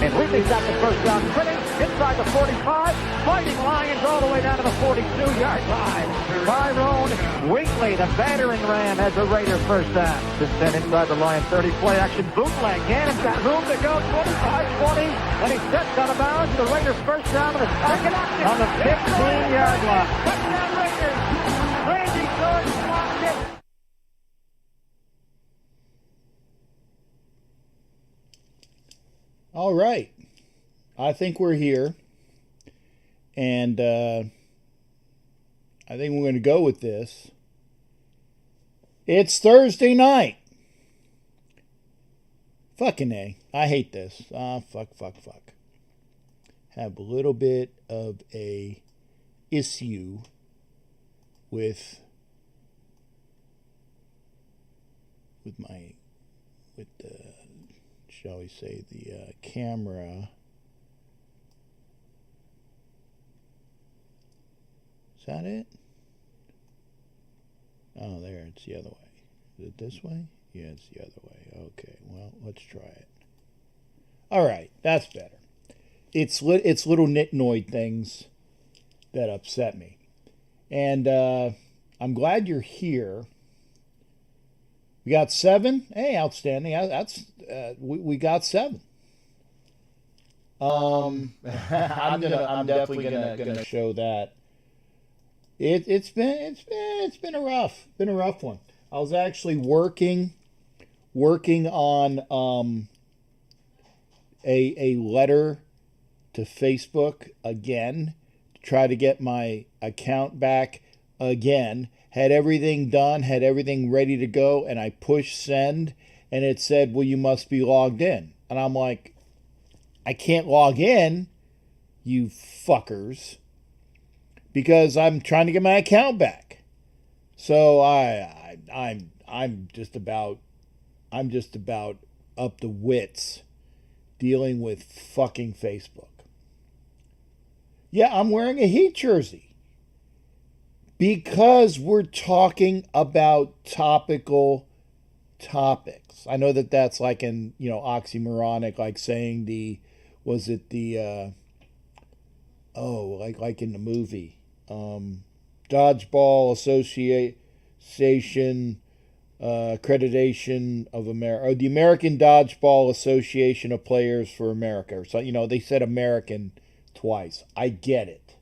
And Wheatley's got the first down sprinting inside the 45. Fighting Lions all the way down to the 42-yard line. Tyrone Wheatley, the battering ram, has a Raider first down. This 10 inside the Lions 30. Play action bootleg. Gannon's got room to go. 25-20. And he steps out of bounds. The Raiders first down on the 15-yard line. Touchdown Raiders. Randy George blocked it. All right. I think we're here. And I think we're going to go with this. It's Thursday night. Fucking A. I hate this. Fuck. Have a little bit of a issue with the, shall we say, the camera. Is that it? Oh, there, it's the other way. Is it this way? Yeah, it's the other way. Okay, well, let's try it. All right, that's better. It's little nitnoid things that upset me. And I'm glad you're here. We got 7. Hey, outstanding. That's we got 7. I'm definitely gonna show that. It's been a rough one. I was actually working on a letter to Facebook again to try to get my account back again. Had everything done, had everything ready to go, and I pushed send, and it said, well, you must be logged in. And I'm like, I can't log in, you fuckers, because I'm trying to get my account back. So I'm just about up to wits dealing with fucking Facebook. Yeah, I'm wearing a Heat jersey because we're talking about topical topics. I know that that's like oxymoronic, like saying like in the movie, Dodgeball Association Accreditation of America, or the American Dodgeball Association of Players for America, or so. They said American twice. I get it,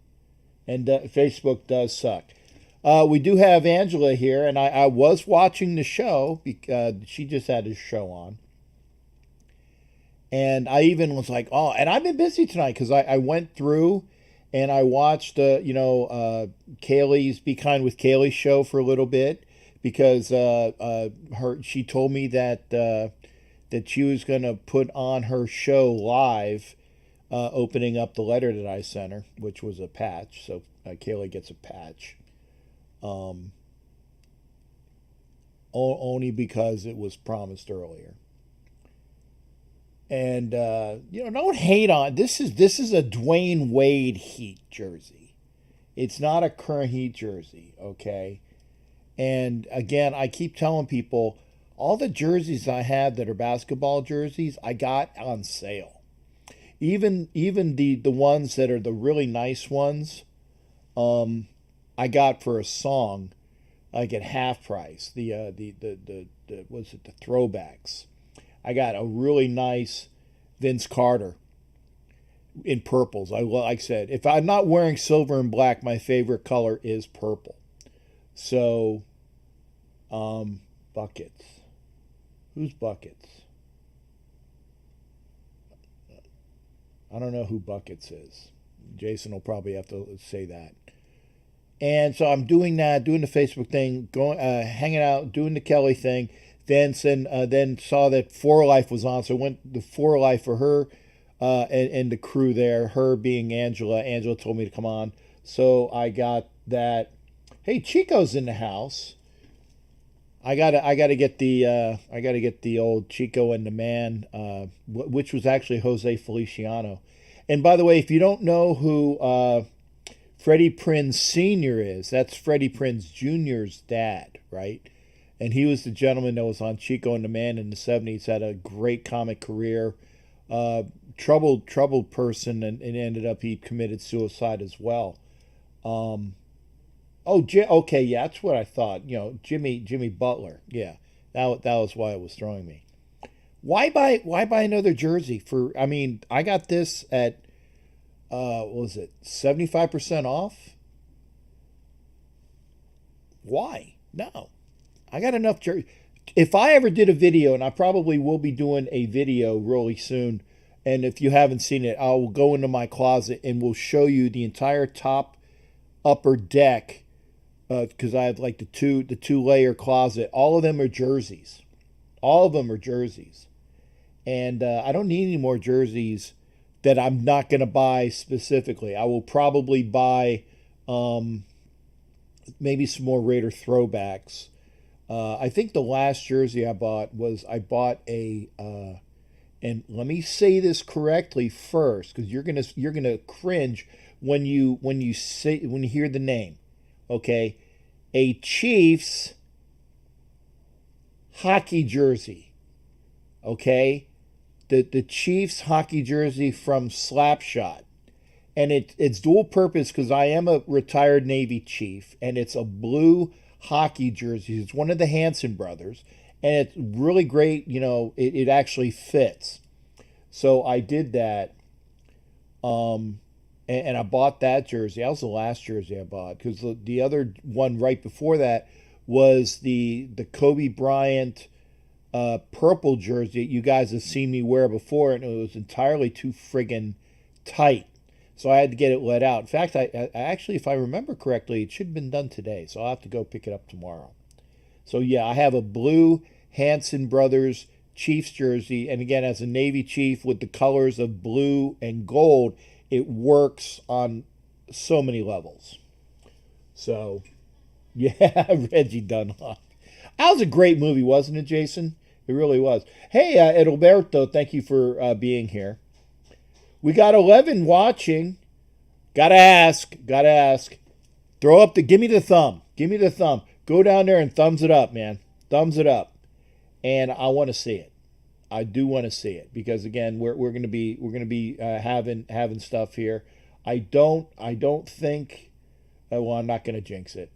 and Facebook does suck. We do have Angela here, and I was watching the show because she just had a show on. And I even was like, oh, and I've been busy tonight because I went through and I watched, Kaylee's Be Kind with Kaylee show for a little bit because she told me that she was going to put on her show live, opening up the letter that I sent her, which was a patch. So Kaylee gets a patch. Only because it was promised earlier. And don't hate on this is a Dwayne Wade Heat jersey. It's not a current Heat jersey, okay? And again, I keep telling people all the jerseys I have that are basketball jerseys, I got on sale. Even the ones that are the really nice ones, I got for a song, like at half price. The throwbacks. I got a really nice Vince Carter in purples. Like I said, if I'm not wearing silver and black, my favorite color is purple. So, buckets. Who's buckets? I don't know who buckets is. Jason will probably have to say that. And so I'm doing that, doing the Facebook thing, going, hanging out, doing the Kelly thing. Then saw that For Life was on, so I went to For Life for her and the crew there. Her being Angela. Angela told me to come on, so I got that. Hey, Chico's in the house. I gotta get the old Chico and the Man, which was actually Jose Feliciano. And by the way, if you don't know who Freddie Prinze Sr. is, that's Freddie Prinze Jr.'s dad, right? And he was the gentleman that was on Chico and the Man in the 70s, had a great comic career. troubled person, and ended up he committed suicide as well. Okay, yeah, that's what I thought. Jimmy Butler. Yeah, that was why it was throwing me. Why buy another jersey for? I mean, I got this at what was it, 75% off? Why? No, I got enough jersey. If I ever did a video, and I probably will be doing a video really soon, and if you haven't seen it, I will go into my closet and we'll show you the entire top upper deck, because I have like the two layer closet. All of them are jerseys. All of them are jerseys, and I don't need any more jerseys that I'm not going to buy specifically. I will probably buy maybe some more Raider throwbacks. I think the last jersey I bought was and let me say this correctly first, because you're gonna cringe when you hear the name. Okay, a Chiefs hockey jersey. Okay, the Chiefs hockey jersey from Slapshot. And it's dual purpose because I am a retired Navy Chief, and it's a blue hockey jersey. It's one of the Hanson brothers, and it's really great. It actually fits. So I did that, and I bought that jersey. That was the last jersey I bought, because the other one right before that was the Kobe Bryant purple jersey you guys have seen me wear before, and it was entirely too friggin' tight. So I had to get it let out. In fact, I actually, if I remember correctly, it should have been done today. So I'll have to go pick it up tomorrow. So yeah, I have a blue Hanson Brothers Chiefs jersey. And again, as a Navy Chief with the colors of blue and gold, it works on so many levels. So yeah, Reggie Dunlop. That was a great movie, wasn't it, Jason? It really was. Hey, Edalberto, thank you for being here. We got 11 watching. Gotta ask. Throw up give me the thumb. Give me the thumb. Go down there and thumbs it up, man. Thumbs it up. And I want to see it. I do want to see it, because again, we're gonna be having stuff here. I don't think. Well, I'm not gonna jinx it.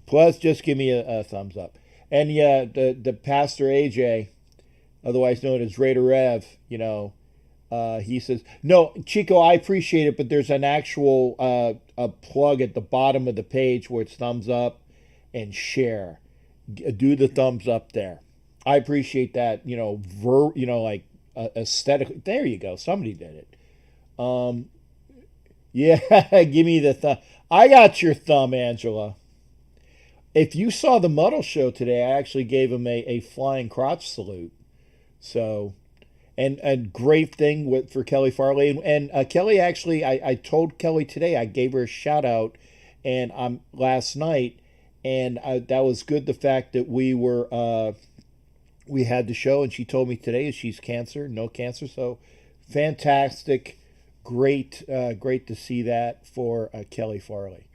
Plus, just give me a thumbs up. And yeah, the Pastor AJ, otherwise known as Raider Rev, he says, no, Chico, I appreciate it, but there's an actual a plug at the bottom of the page where it's thumbs up and share. Do the thumbs up there. I appreciate that, like aesthetically. There you go. Somebody did it. Yeah, give me the thumb. I got your thumb, Angela. If you saw the Muddle show today, I actually gave him a flying crotch salute. So... And a great thing for Kelly Farley. And Kelly, actually, I told Kelly today, I gave her a shout out and last night, and that was good. The fact that we had the show, and she told me today she's no cancer. So fantastic, great to see that for Kelly Farley.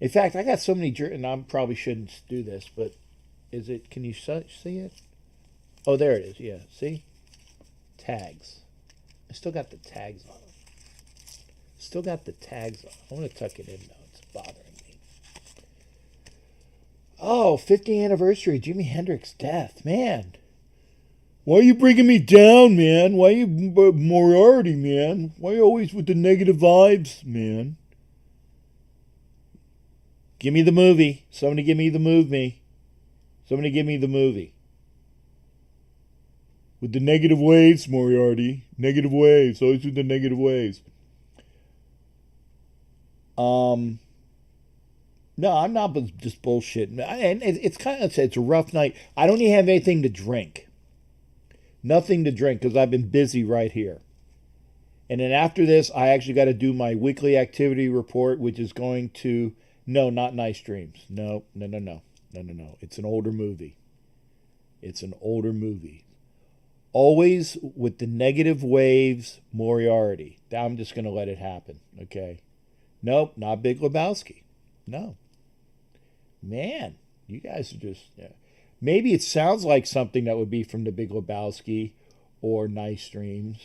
In fact, I got so many, and I probably shouldn't do this, but can you see it? Oh, there it is. Yeah, see? Tags. I still got the tags on them. I want to tuck it in now. It's bothering me. Oh, 50th anniversary, Jimi Hendrix death. Man. Why are you bringing me down, man? Why are you Moriarty, man? Why are you always with the negative vibes, man? Give me the movie. Somebody give me the movie. With the negative waves, Moriarty. Negative waves. Always with the negative waves. No, I'm not just bullshitting. And it's a rough night. I don't even have anything to drink. Nothing to drink, because I've been busy right here. And then after this, I actually got to do my weekly activity report, which is going to... No, not Nice Dreams. No. It's an older movie. Always with the negative waves, Moriarty. I'm just going to let it happen, okay? Nope, not Big Lebowski. No. Man, you guys are just... Yeah. Maybe it sounds like something that would be from the Big Lebowski or Nice Dreams.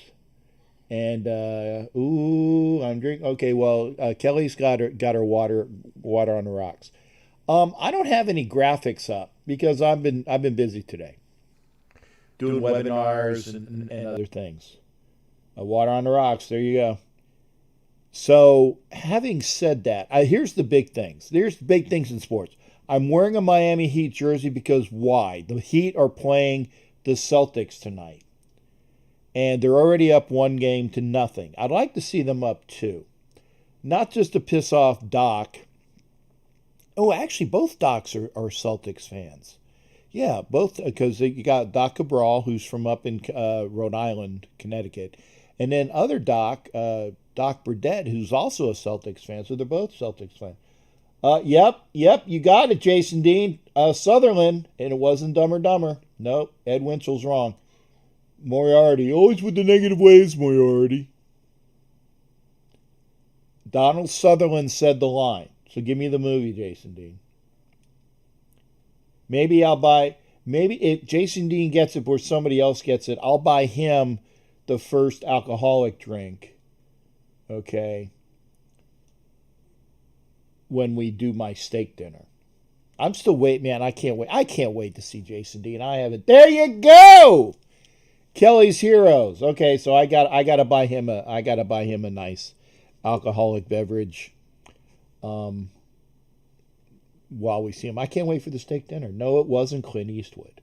And I'm drinking. Okay, well, Kelly's got her water on the rocks. I don't have any graphics up because I've been busy today doing webinars and other things. Water on the rocks. There you go. So, having said that, here's the big things. There's the big things in sports. I'm wearing a Miami Heat jersey because why? The Heat are playing the Celtics tonight. And they're already up 1-0. I'd like to see them up 2. Not just to piss off Doc. Oh, actually, both Docs are Celtics fans. Yeah, both, because you got Doc Cabral, who's from up in Rhode Island, Connecticut. And then other Doc, Doc Burdett, who's also a Celtics fan. So they're both Celtics fans. Yep, you got it, Jason Dean. Sutherland, and it wasn't Dumb or Dumber. Nope, Ed Winchell's wrong. Moriarty, always with the negative ways, Moriarty. Donald Sutherland said the line. So give me the movie, Jason Dean. Maybe if Jason Dean gets it or somebody else gets it, I'll buy him the first alcoholic drink. Okay. When we do my steak dinner. I'm still waiting, man. I can't wait. I can't wait to see Jason Dean. I haven't. There you go. Kelly's Heroes. Okay, so I gotta buy him a nice alcoholic beverage. While we see him. I can't wait for the steak dinner. No, it wasn't Clint Eastwood.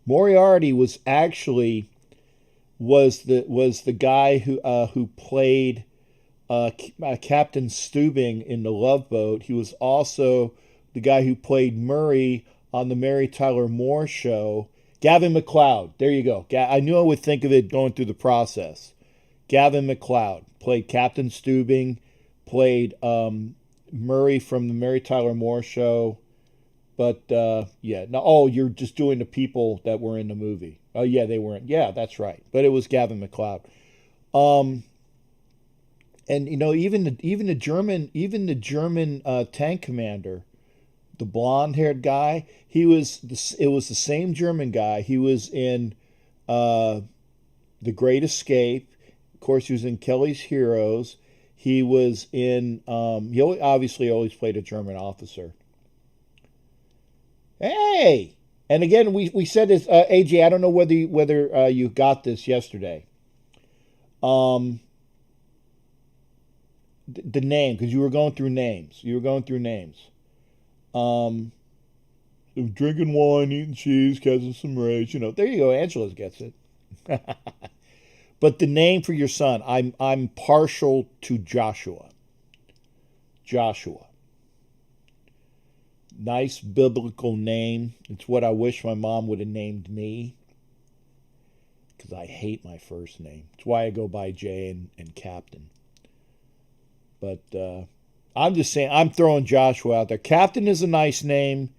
Moriarty was actually the guy who played Captain Steubing in The Love Boat. He was also the guy who played Murray on the Mary Tyler Moore Show. Gavin MacLeod. There you go. I knew I would think of it going through the process. Gavin MacLeod played Captain Steubing, played Murray from the Mary Tyler Moore Show. But, yeah. No, oh, you're just doing the people that were in the movie. Oh, yeah, they weren't. Yeah, that's right. But it was Gavin MacLeod. And, you know, even the German tank commander, the blonde-haired guy, it was the same German guy. He was in The Great Escape. Of course, he was in Kelly's Heroes. He was in, he obviously always played a German officer. Hey! And again, we said this, AJ, I don't know whether you got this yesterday. The name, because you were going through names. Drinking wine, eating cheese, catching some rays. You know, there you go. Angela gets it. But the name for your son, I'm partial to Joshua. Joshua. Nice biblical name. It's what I wish my mom would have named me. Because I hate my first name. It's why I go by Jay and Captain. But I'm just saying, I'm throwing Joshua out there. Captain is a nice name.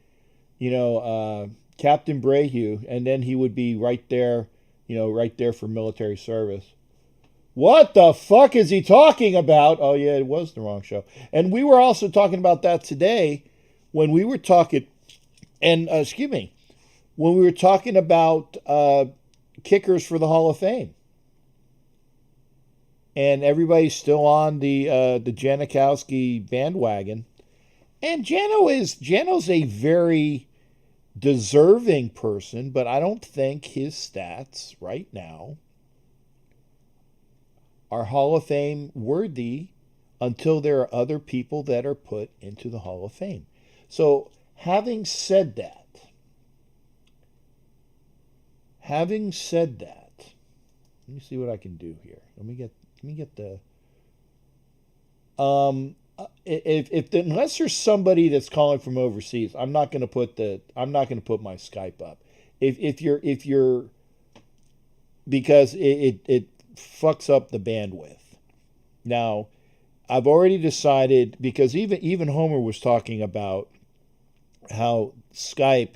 You know, Captain Brayhew. And then he would be right there, you know, right there for military service. What the fuck is he talking about? Oh, yeah, it was the wrong show. And we were also talking about that today when we were talking, and when we were talking about kickers for the Hall of Fame. And everybody's still on the Janikowski bandwagon. And Jano's a very deserving person, but I don't think his stats right now are Hall of Fame worthy until there are other people that are put into the Hall of Fame. So, having said that, let me see what I can do here. Let me get the unless there's somebody that's calling from overseas, I'm not going to put my Skype up. If you're because it fucks up the bandwidth. Now, I've already decided, because even Homer was talking about how Skype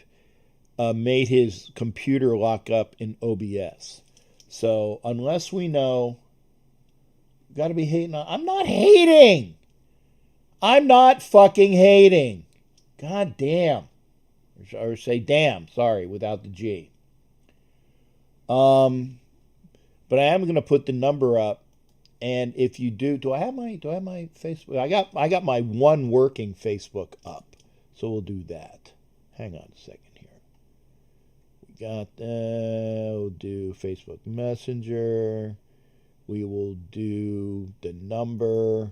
made his computer lock up in OBS. So unless we know, got to be hating on. I'm not hating. I'm not fucking hating. God damn. Or say damn, sorry, without the G. But but I am going to put the number up. And if you do I have my Facebook? I got my one working Facebook up. So we'll do that. Hang on a second here. We got we'll do Facebook Messenger. We will do the number.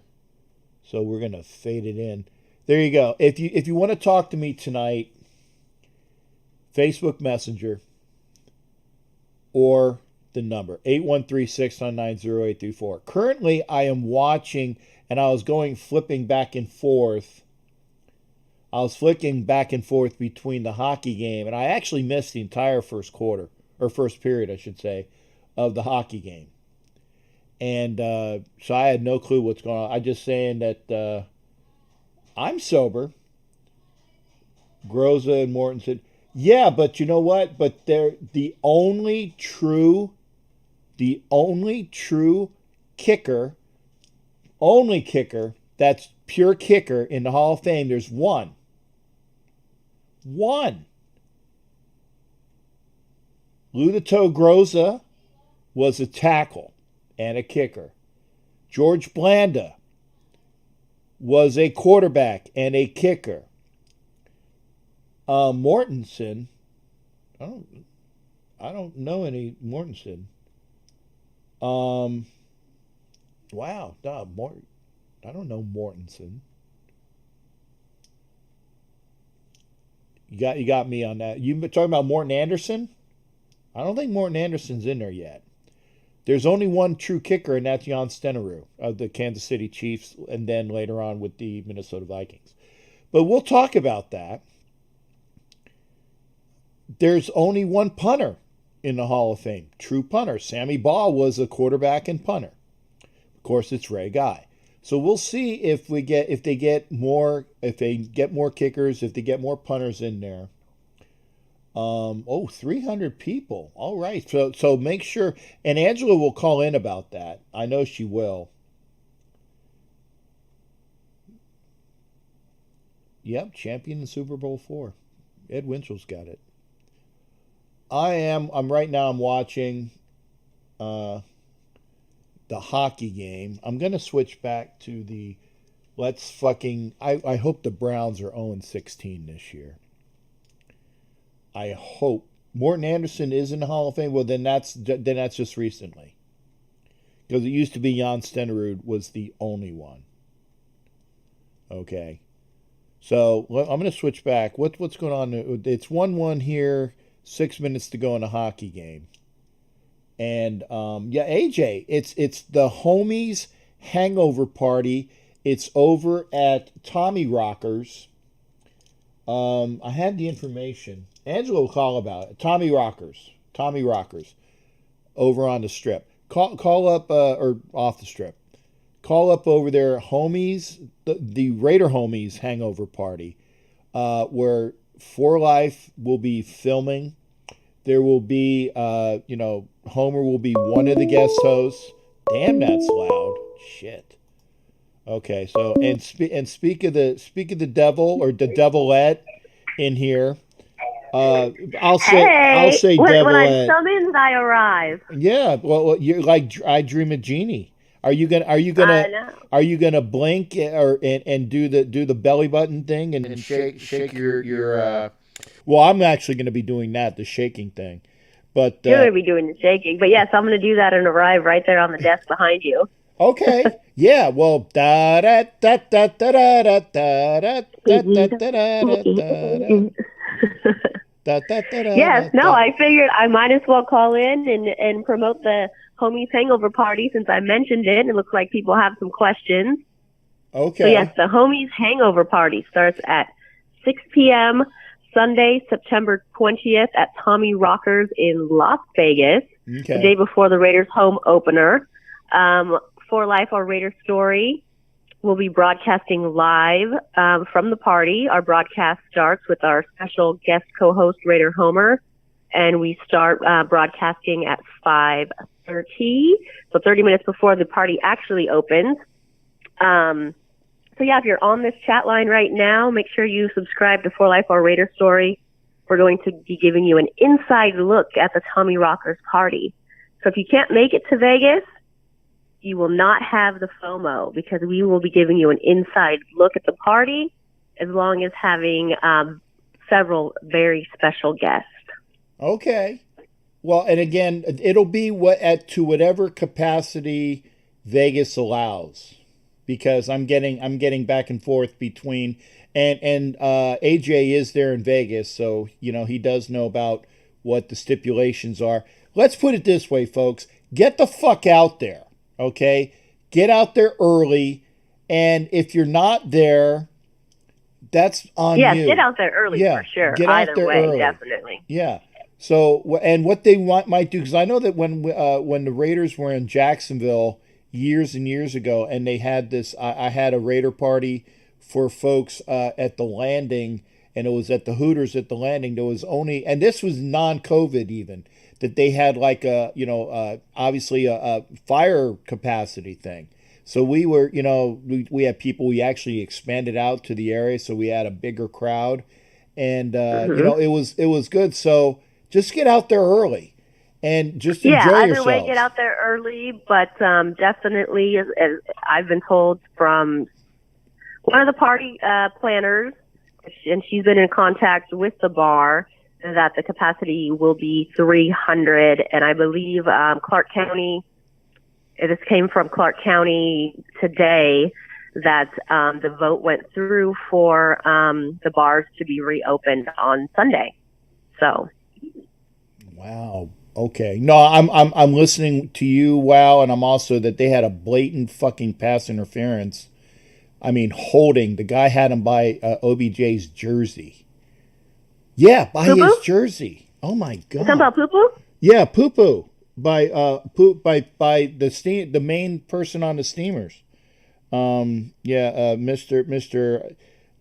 So we're going to fade it in. There you go. If you want to talk to me tonight, Facebook Messenger or the number 813-699-0834. Currently, I am watching, and I was flipping back and forth. I was flicking back and forth between the hockey game, and I actually missed the entire first quarter, or first period, I should say, of the hockey game. And so I had no clue what's going on. I'm just saying that I'm sober. Groza and Morton said, yeah, but you know what? But they're the only true kicker, that's pure kicker in the Hall of Fame. There's one. Lou the Toe Groza was a tackle and a kicker. George Blanda was a quarterback and a kicker. Mortensen, I don't know any Mortensen. Wow, I don't know Mortensen. You got me on that. You talking about Morton Anderson? I don't think Morton Anderson's in there yet. There's only one true kicker, and that's Jan Stenerud of the Kansas City Chiefs, and then later on with the Minnesota Vikings. But we'll talk about that. There's only one punter in the Hall of Fame, true punter. Sammy Baugh was a quarterback and punter. Of course, it's Ray Guy. So we'll see if they get more kickers, if they get more punters in there. 300 people. All right. So make sure, and Angela will call in about that. I know she will. Yep, champion in Super Bowl IV. Ed Winchell's got it. I'm watching the hockey game. I'm going to switch back to the I hope the Browns are 0-16 this year. I hope. Morton Anderson is in the Hall of Fame. Well, then that's just recently. Because it used to be Jan Stenerud was the only one. Okay. So I'm going to switch back. What's going on? It's 1-1 here. 6 minutes to go in a hockey game. And AJ, it's the homies hangover party. It's over at Tommy Rockers. I had the information. Angela will call about it. Tommy Rockers over on the Strip. Call up or off the Strip. Call up over there, homies, the Raider homies hangover party, where For Life will be filming. There will be, Homer will be one of the guest hosts. Damn, that's loud. Shit. Okay, so and speak of the devil or the devilette in here. I'll say devilette. When I'm summoned, I arrive. Yeah, well, you're like I Dream of Jeannie. Are you gonna blink and do the belly button thing and shake your Well, I'm actually going to be doing that, the shaking thing. But you're going to be doing the shaking. But yes, I'm going to do that and arrive right there on the desk behind you. Okay. Yeah. Well. Yes. No. I figured I might as well call in and promote the homies hangover party since I mentioned it. It looks like people have some questions. Okay. So yes, the homies hangover party starts at 6 p.m. Sunday, September 20th at Tommy Rockers in Las Vegas. Okay. The day before the Raiders home opener. For Life, our Raider story will be broadcasting live from the party. Our broadcast starts with our special guest co-host, Raider Homer, and we start broadcasting at 5:30, so 30 minutes before the party actually opens. So yeah, if you're on this chat line right now, make sure you subscribe to For Life, our Raider story. We're going to be giving you an inside look at the Tommy Rockers party. So if you can't make it to Vegas, you will not have the FOMO because we will be giving you an inside look at the party as long as having several very special guests. Okay. Well, and again, it'll be to whatever capacity Vegas allows, because I'm getting back and forth between and AJ is there in Vegas, so he does know about what the stipulations are. Let's put it this way, folks: get the fuck out there. Okay, get out there early, and if you're not there, that's on you. Yeah, get out there early for sure. Get Either out there way, early. definitely. Yeah. So, and what they might do, because I know that when the Raiders were in Jacksonville years and years ago, and they had this, I had a Raider party for folks at the Landing, and it was at the Hooters at the Landing. There was only, and this was non-COVID even, that they had like obviously a fire capacity thing. So we were, we had people, we actually expanded out to the area, so we had a bigger crowd, and it was good. So just get out there early and just enjoy yourself. Yeah, either way, get out there early, but definitely, as I've been told from one of the party planners, and she's been in contact with the bar, that the capacity will be 300, and I believe Clark County, this came from Clark County today, that the vote went through for the bars to be reopened on Sunday. So. Wow. Okay. No, I'm listening to you. Wow, and I'm also that they had a blatant fucking pass interference. I mean, holding. The guy had him by OBJ's jersey. Yeah, by his jersey. Oh my god. You talking about Poo Poo? Yeah, Poo Poo by the main person on the steamers. Mr.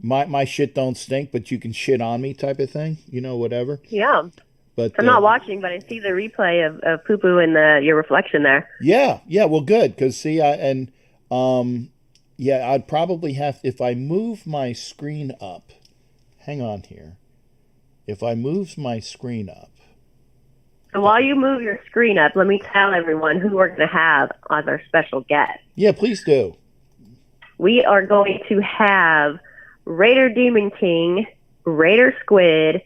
My shit don't stink, but you can shit on me type of thing. Whatever. Yeah. But I'm not watching, but I see the replay of Poo Poo and your reflection there. Yeah. Well, good, because see, I'd probably have, if I move my screen up. Hang on here. If I move my screen up. So while you move your screen up, let me tell everyone who we're going to have as our special guest. Yeah, please do. We are going to have Raider Demon King, Raider Squid,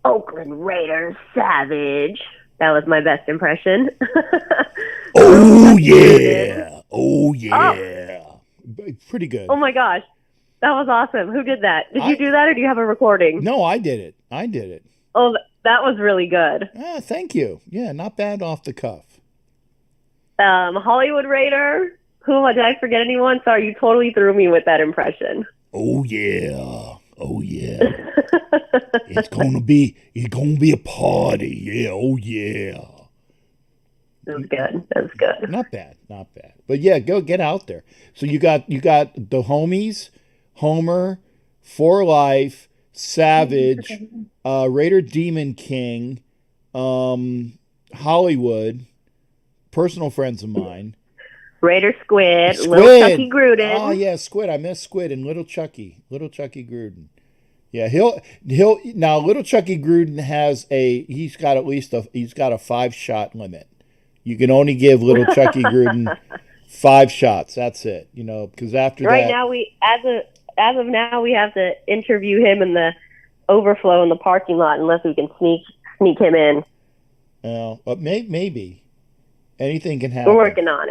Oakland Raiders Savage. That was my best impression. Oh, yeah. Oh, yeah. Oh. Pretty good. Oh, my gosh. That was awesome. Who did that? Did you do that, or do you have a recording? No, I did it. Oh, that was really good. Thank you. Yeah, not bad off the cuff. Hollywood Raider. Did I forget anyone? Sorry, you totally threw me with that impression. Oh, yeah. It's gonna be a party. Yeah. Oh, yeah. That was good. Not bad. But yeah, go get out there. So you got the homies, Homer, For Life, Savage, Raider Demon King, Hollywood, personal friends of mine. Raider Squid, Little Chucky Gruden. Oh yeah, Squid. I miss Squid and Little Chucky Gruden. Yeah, he'll now Little Chucky Gruden he's got a 5-shot limit. You can only give Little Chucky Gruden 5 shots. That's it. Because after right now as of now we have to interview him in the overflow in the parking lot unless we can sneak him in. But maybe. Anything can happen. We're working on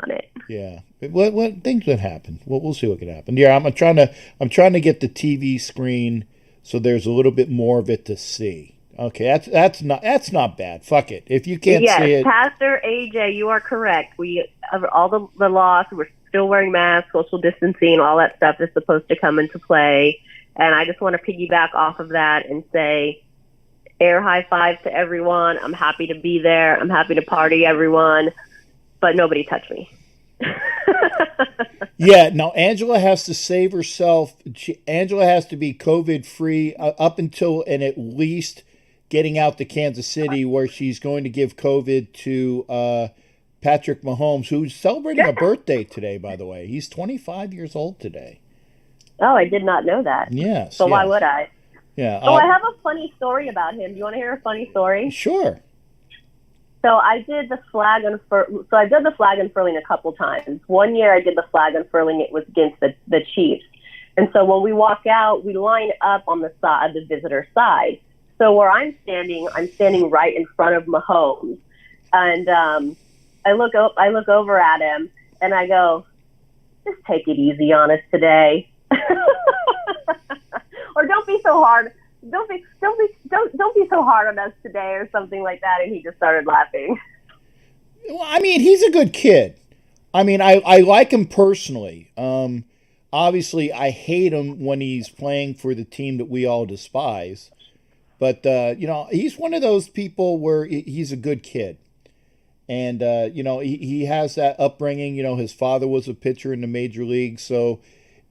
it. Yeah. What things would happen? We'll see what can happen. Yeah, I'm trying to get the TV screen so there's a little bit more of it to see. Okay, that's not bad. Fuck it. If you can't see it. Pastor AJ, you are correct. We all the laws, we're still wearing masks, social distancing, all that stuff is supposed to come into play. And I just want to piggyback off of that and say, air high five to everyone. I'm happy to be there. I'm happy to party, everyone. But nobody touch me. Yeah, now Angela has to save herself. Angela has to be COVID-free up until and at least getting out to Kansas City, where she's going to give COVID to Patrick Mahomes, who's celebrating a birthday today, by the way. He's 25 years old today. Oh, I did not know that. Yes. So why would I? Yeah. I have a funny story about him. Do you want to hear a funny story? Sure. So I did the flag so I did the flag unfurling a couple times. One year I did the flag unfurling. It was against the Chiefs. And so when we walk out, we line up on the side, the visitor side. So where I'm standing right in front of Mahomes. And I look over at him and I go, just take it easy on us today. Or don't be so hard. Don't be so hard on us today, or something like that. And he just started laughing. Well, I mean, he's a good kid. I mean, I like him personally. Obviously, I hate him when he's playing for the team that we all despise. But, you know, he's one of those people where he's a good kid. And, you know, he has that upbringing. You know, his father was a pitcher in the major league. So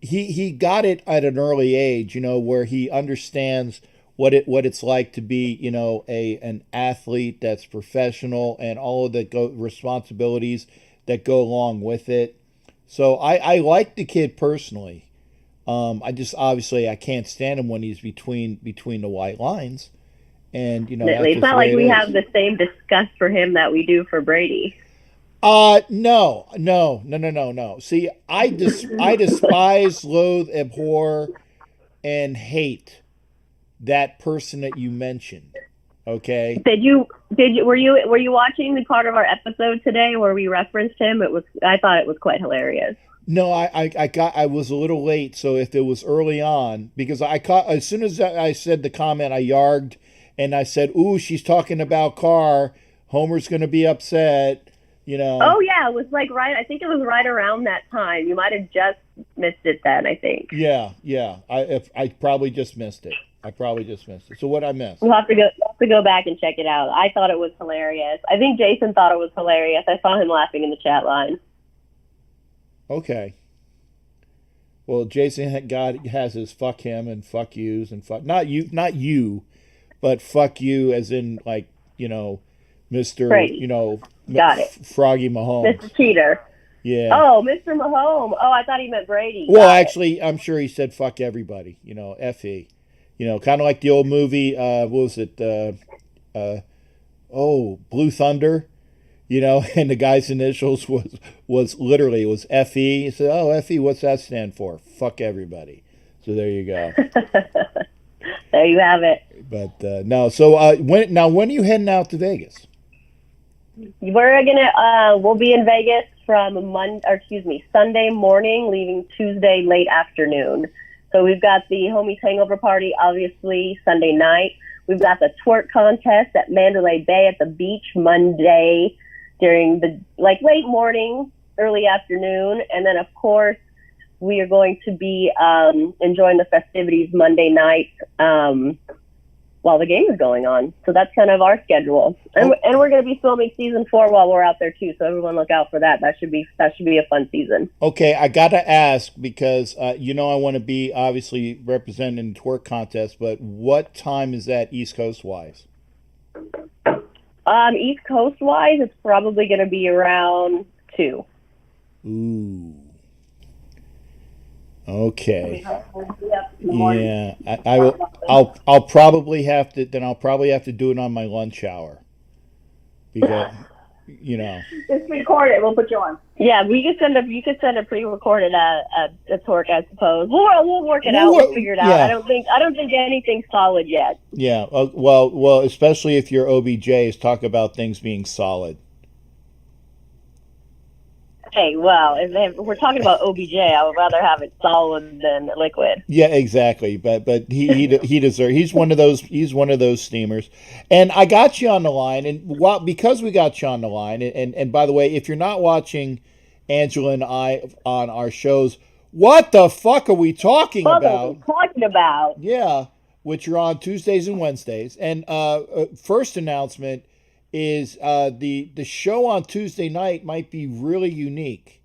he got it at an early age, you know, where he understands what it's like to be, you know, an athlete that's professional and all of the responsibilities that go along with it. So I like the kid personally. I just obviously I can't stand him when he's between the white lines, and you know it's not like we have the same disgust for him that we do for Brady. No. See, I despise, loathe, abhor, and hate that person that you mentioned. Okay. Were you watching the part of our episode today where we referenced him? I thought it was quite hilarious. No, I was a little late, so if it was early on, because I caught as soon as I said the comment, I yarged and I said, "Ooh, she's talking about Carr. Homer's going to be upset." You know. Oh yeah, it was like right. I think it was right around that time. You might have just missed it then. I think. Yeah. I probably just missed it. So what I missed? We'll have to go back and check it out. I thought it was hilarious. I think Jason thought it was hilarious. I saw him laughing in the chat line. Okay. Well, Jason has his fuck him and fuck yous and fuck not you, but fuck you as in like, you know, Mr. Brady. You know, Got it. Froggy Mahomes. Mr. Cheater. Yeah. Oh, Mr. Mahomes. Oh, I thought he meant Brady. Well, actually, I'm sure he said fuck everybody. You know, F.E. You know, kind of like the old movie. What was it? Blue Thunder. You know, and the guy's initials was literally F.E. He said, "Oh, F.E. What's that stand for? Fuck everybody." So there you go. There you have it. But no. So when are you heading out to Vegas? We'll be in Vegas from Sunday morning, leaving Tuesday late afternoon. So we've got the Homies Hangover Party, obviously, Sunday night. We've got the twerk contest at Mandalay Bay at the beach Monday during the late morning, early afternoon. And then, of course, we are going to be enjoying the festivities Monday night while the game is going on. So that's kind of our schedule. And we're going to be filming season 4 while we're out there too. So everyone look out for that. That should be a fun season. Okay, I got to ask because you know I want to be obviously representing the twerk contest, but what time is that East Coast wise? East Coast wise, it's probably going to be around 2. Ooh. Okay. Yeah, I will. I'll probably have to. Then I'll probably have to do it on my lunch hour, because you know. Just record it. We'll put you on. Yeah, you could send a pre-recorded a twerk, I suppose. We'll work it out. We'll figure it out. Yeah. I don't think anything's solid yet. Yeah. Well, especially if your OBJs talk about things being solid. Hey, well, if we're talking about OBJ, I would rather have it solid than liquid. Yeah, exactly. But he deserves. He's one of those steamers. And I got you on the line, and because we got you on the line, and by the way, if you're not watching Angela and I on our shows, what the fuck are we talking about? Yeah, which are on Tuesdays and Wednesdays. And first announcement is the show on Tuesday night might be really unique.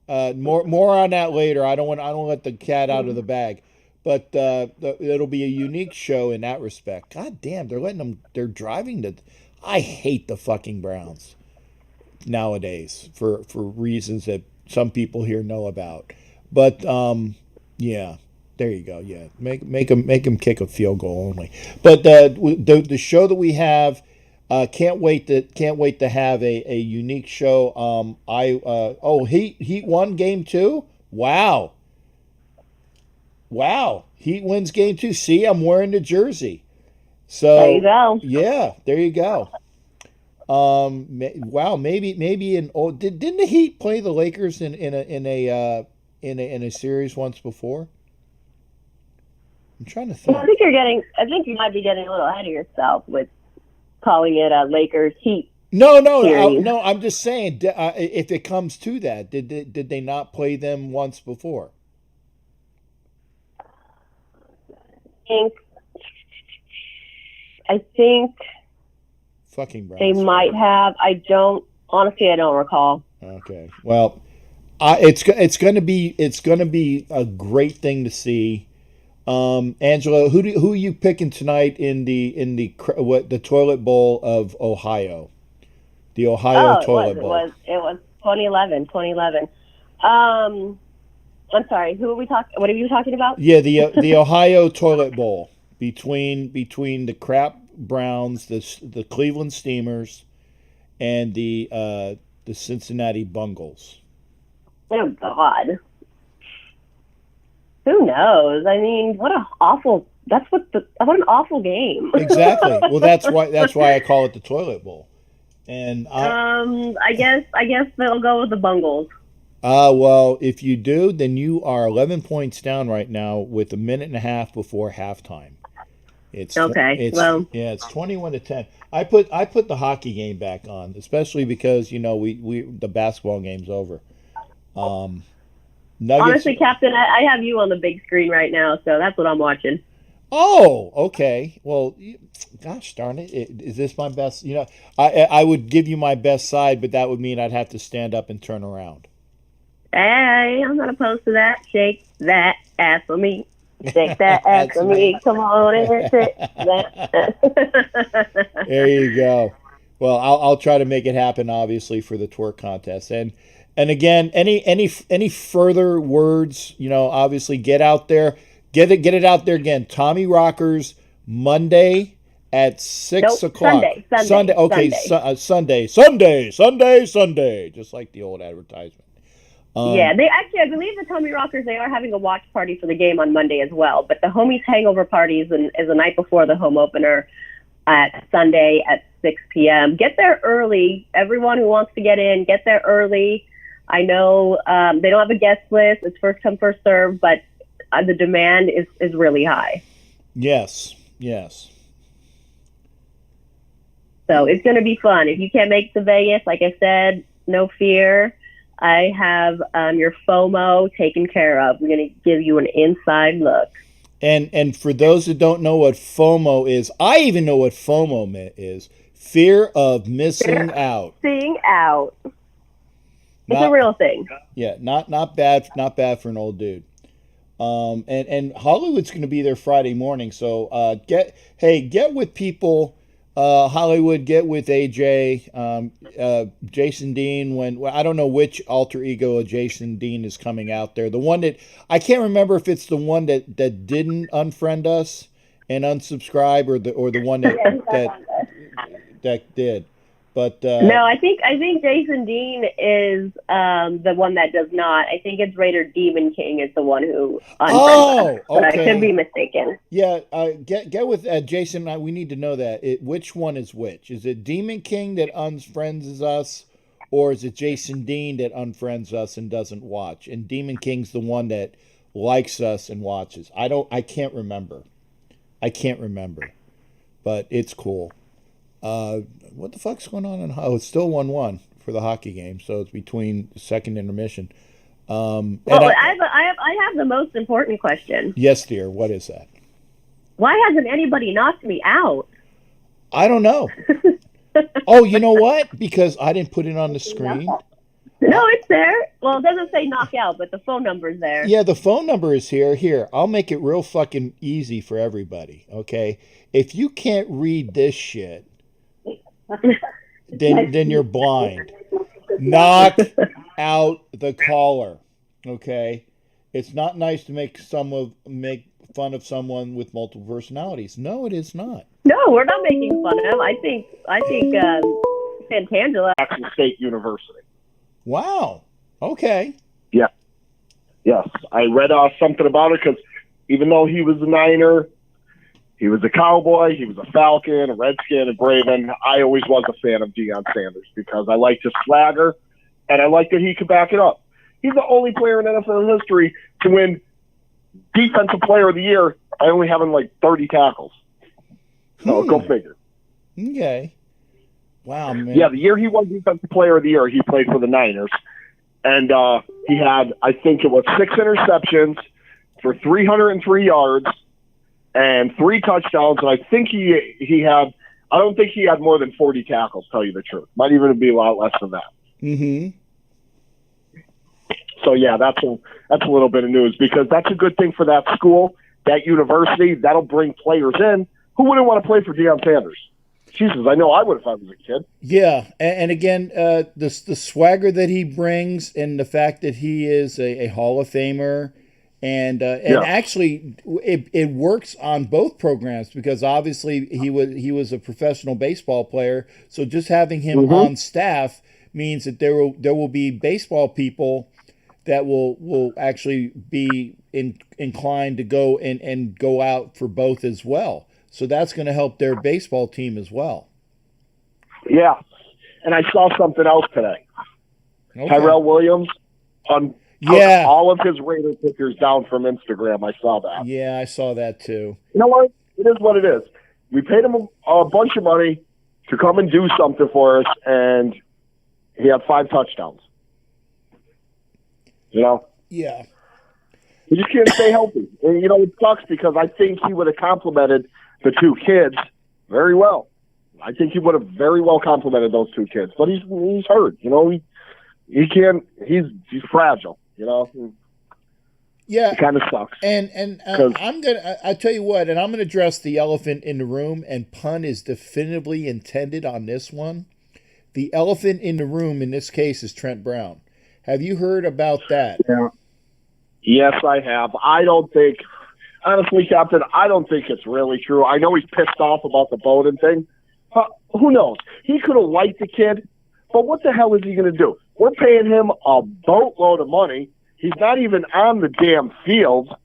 More on that later. I don't let the cat out of the bag, but it'll be a unique show in that respect. God damn, they're driving to. I hate the fucking Browns nowadays for reasons that some people here know about. But yeah, there you go. Yeah, make them kick a field goal only. But the show that we have. Can't wait to have a unique show. Heat won game 2. Wow. Heat wins game 2. See, I'm wearing the jersey. So There you go. Yeah, there you go. Wow, maybe didn't the Heat play the Lakers in a series once before? I'm trying to think. I think you might be getting a little ahead of yourself with calling it a Lakers Heat. No, series. I'm just saying. If it comes to that, did they not play them once before? I think Fucking Browns. they might have. I don't recall. Okay. Well, it's gonna be a great thing to see. Angela, who are you picking tonight in the toilet bowl of Ohio? The Ohio toilet bowl. It was 2011. I'm sorry. Who are we talking? What are you talking about? Yeah, the Ohio toilet bowl between the crap Browns, the Cleveland Steamers, and the Cincinnati Bungles. Oh God. Who knows? I mean, what an awful game. Exactly. Well, that's why I call it the toilet bowl. And I guess they'll go with the Bungles. Well, if you do, then you are 11 points down right now with a minute and a half before halftime. It's 21-10. I put the hockey game back on, especially because the basketball game's over. Nuggets, honestly, Captain, I have you on the big screen right now, so that's what I'm watching. Oh, okay. Well, gosh darn it. Is this my best? I would give you my best side, but that would mean I'd have to stand up and turn around. Hey, I'm not opposed to that. Shake that ass for me. Shake that ass for me. Come on and shake that. There you go. Well, I'll try to make it happen, obviously, for the twerk contest. And again, any further words? Obviously, get out there, get it out there again. Tommy Rockers Monday at 6 o'clock. Sunday. Okay, Sunday. Just like the old advertisement. Yeah, I believe the Tommy Rockers, they are having a watch party for the game on Monday as well. But the Homies Hangover Party is the night before the home opener at Sunday at 6 p.m. Get there early. Everyone who wants to get in, get there early. I know they don't have a guest list. It's first come, first serve, but the demand is really high. Yes. So it's going to be fun. If you can't make the Vegas, like I said, no fear. I have your FOMO taken care of. We're going to give you an inside look. And for those that don't know what FOMO is, I even know what FOMO is. Fear of missing out. Missing out. It's a real thing. Yeah, not bad for an old dude. And Hollywood's going to be there Friday morning, so get with people. Hollywood, get with AJ, Jason Dean. When I don't know which alter ego of Jason Dean is coming out there. The one that I can't remember if it's the one that didn't unfriend us and unsubscribe, or the one that did. But no, I think Jason Dean is the one that does not. I think it's Raider Demon King is the one who unfriends us, but okay. I could be mistaken. Yeah, get with Jason. We need to know that. Which one is which? Is it Demon King that unfriends us, or is it Jason Dean that unfriends us and doesn't watch? And Demon King's the one that likes us and watches. I can't remember. But it's cool. What the fuck's going on? It's still 1-1 for the hockey game, so it's between the second intermission. I have the most important question. Yes, dear. What is that? Why hasn't anybody knocked me out? I don't know. Oh, you know what? Because I didn't put it on the screen. No, it's there. Well, it doesn't say knockout, but the phone number's there. Yeah, the phone number is here. Here, I'll make it real fucking easy for everybody, okay? If you can't read this shit, then you're blind. Knock out the caller, okay? It's not nice to make fun of someone with multiple personalities. No, it is not. No, we're not making fun of him. I think Santangelo. Jackson State University. Wow. Okay. Yeah. Yes. I read something about it because even though he was a Niner, he was a Cowboy, he was a Falcon, a Redskin, a Braven, I always was a fan of Deion Sanders because I liked his swagger and I liked that he could back it up. He's the only player in NFL history to win Defensive Player of the Year by only having like 30 tackles. So go figure. Okay. Wow, man. Yeah, the year he won Defensive Player of the Year, he played for the Niners. And he had, I think it was 6 interceptions for 303 yards and 3 touchdowns. And I think he had, I don't think he had more than 40 tackles, tell you the truth. Might even be a lot less than that. Mm-hmm. So, yeah, that's a little bit of news because that's a good thing for that school, that university. That'll bring players in. Who wouldn't want to play for Deion Sanders? Jesus, I know I would if I was a kid. Yeah, and again, the swagger that he brings and the fact that he is a Hall of Famer, and actually it works on both programs because obviously he was a professional baseball player, so just having him on staff means that there will be baseball people that will actually be inclined to go and go out for both as well. So that's going to help their baseball team as well. Yeah. And I saw something else today. Okay. Tyrell Williams took all of his Raider pictures down from Instagram. I saw that. Yeah, I saw that too. You know what? It is what it is. We paid him a bunch of money to come and do something for us, and he had 5 touchdowns. You know? Yeah. He just can't stay healthy. And, you know, it sucks because I think he would have complimented the 2 kids very well. I think he would have very well complimented those 2 kids. But he's hurt. You know, he can't. He's fragile. You know. Yeah. It kind of sucks. And I tell you what, and I'm gonna address the elephant in the room. And pun is definitively intended on this one. The elephant in the room in this case is Trent Brown. Have you heard about that? Yeah. Yes, I have. I don't think. Honestly, Captain, I don't think it's really true. I know he's pissed off about the Bowden thing. Who knows? He could have liked the kid, but what the hell is he going to do? We're paying him a boatload of money. He's not even on the damn field.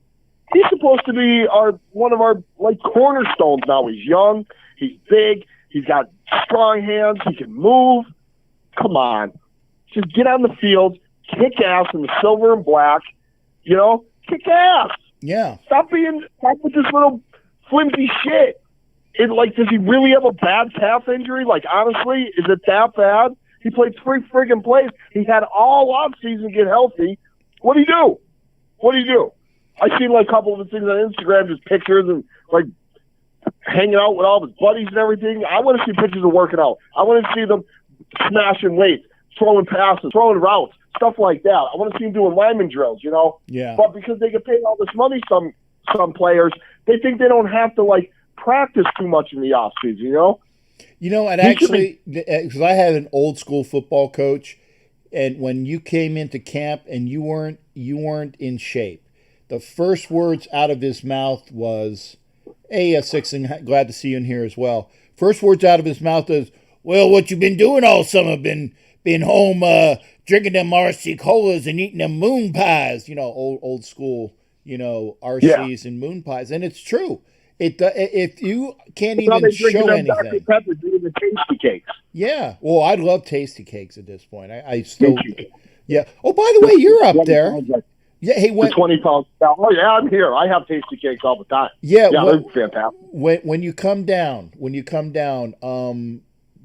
He's supposed to be one of our cornerstones now. He's young. He's big. He's got strong hands. He can move. Come on. Just get on the field, kick ass in the silver and black. You know, kick ass. Yeah. Stop with this little flimsy shit. Does he really have a bad calf injury? Honestly, is it that bad? He played 3 friggin' plays. He had all offseason to get healthy. What do you do? I seen a couple of his things on Instagram, just pictures and hanging out with all his buddies and everything. I want to see pictures of working out. I want to see them smashing weights, throwing passes, throwing routes. Stuff like that. I want to see him doing lineman drills, you know? Yeah. But because they get paid all this money, some players, they think they don't have to, practice too much in the offseason, you know? You know, and actually, because I had an old school football coach, and when you came into camp and you weren't in shape, the first words out of his mouth was, "Hey, Sixon, glad to see you in here as well." First words out of his mouth is, "Well, what you been doing all summer? Been home drinking them RC colas and eating them moon pies." You know, old school, you know, RCs and moon pies, and it's true. If you can't even show anything. Dr. Pepper doing the tasty cakes. Yeah. Well, I love tasty cakes at this point. I still. Yeah. Oh, by the way, you're up there. Yeah. Hey, when 20 pounds. Oh yeah, I'm here. I have tasty cakes all the time. Yeah. They're fantastic. When you come down,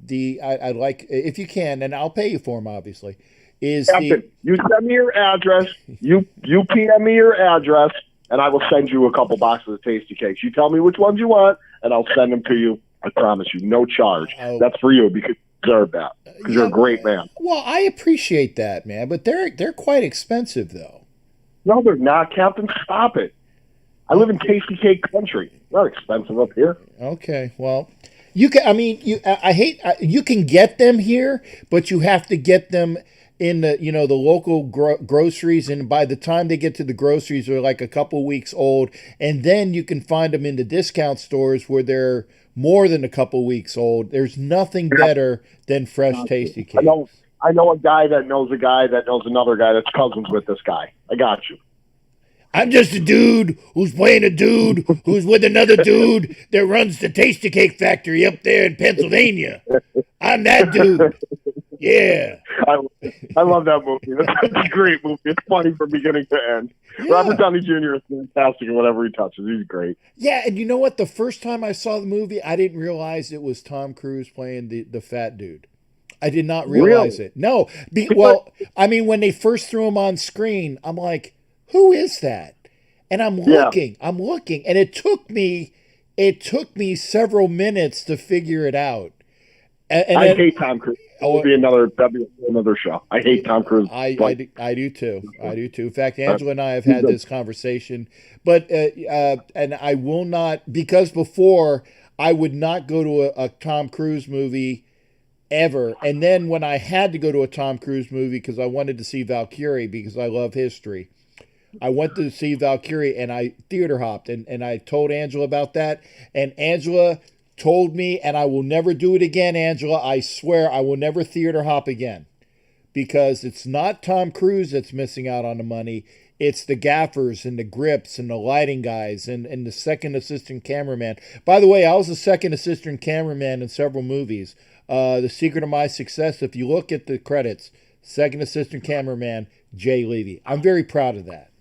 I'd like, if you can, and I'll pay you for them, obviously. You send me your address. You PM me your address. And I will send you a couple boxes of tasty cakes. You tell me which ones you want, and I'll send them to you. I promise you, no charge. Oh. That's for you because you deserve that. Because you're a great man. Well, I appreciate that, man. But they're quite expensive, though. No, they're not, Captain. Stop it. I live in tasty cake country. Not expensive up here. Okay, well, you can. I mean, you can get them here, but you have to get them in the the local groceries, and by the time they get to the groceries, they're like a couple weeks old, and then you can find them in the discount stores where they're more than a couple weeks old. There's nothing better than fresh tasty cakes. I know a guy that knows another guy that's cousins with this guy. I got you. I'm just a dude who's playing a dude who's with another dude that runs the Tasty Cake Factory up there in Pennsylvania. I'm that dude. Yeah. I love that movie. That's a great movie. It's funny from beginning to end. Yeah. Robert Downey Jr. is fantastic in whatever he touches. He's great. Yeah, and you know what? The first time I saw the movie, I didn't realize it was Tom Cruise playing the fat dude. I did not realize it. No. Well, I mean, when they first threw him on screen, I'm like, who is that? And I'm looking, and it took me several minutes to figure it out. And I hate Tom Cruise. That'd be another show. I hate Tom Cruise. I do too. In fact, Angela and I have had this conversation, but and I will not, because before I would not go to a Tom Cruise movie ever, and then when I had to go to a Tom Cruise movie because I wanted to see Valkyrie because I love history, I went to see Valkyrie and I theater hopped, and I told Angela about that, and Angela told me, and I will never do it again, Angela. I swear I will never theater hop again, because it's not Tom Cruise that's missing out on the money. It's the gaffers and the grips and the lighting guys and the second assistant cameraman. By the way, I was a second assistant cameraman in several movies. The Secret of My Success, if you look at the credits, second assistant cameraman, Jay Levy. I'm very proud of that.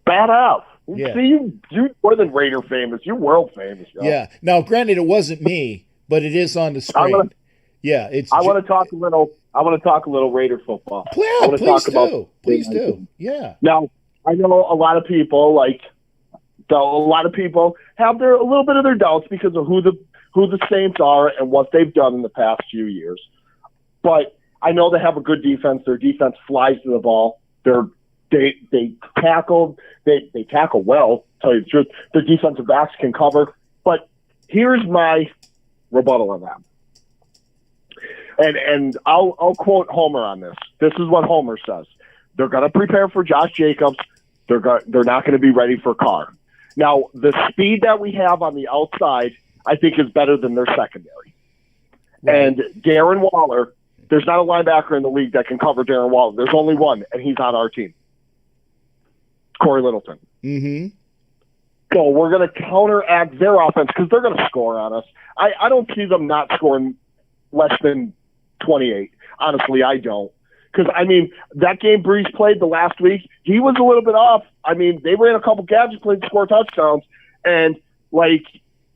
Badass. Yeah. See, you more than Raider famous. You're world famous. Yo. Yeah. Now, granted, it wasn't me, but it is on the screen. I want to talk a little Raider football. Well, please do. Yeah. Now, I know a lot of people have a little bit of their doubts because of who the Saints are and what they've done in the past few years. But I know they have a good defense. Their defense flies to the ball. They tackle well, to tell you the truth. The defensive backs can cover. But here's my rebuttal on that. And I'll quote Homer on this. This is what Homer says. They're going to prepare for Josh Jacobs. They're not going to be ready for Carr. Now, the speed that we have on the outside, I think, is better than their secondary. Right. And Darren Waller, there's not a linebacker in the league that can cover Darren Waller. There's only one, and he's on our team. Corey Littleton. Mm-hmm. So we're going to counteract their offense because they're going to score on us. I don't see them not scoring less than 28. Honestly, I don't. Because, I mean, that game Breeze played the last week, he was a little bit off. I mean, they ran a couple gadget plays to score touchdowns, and, like,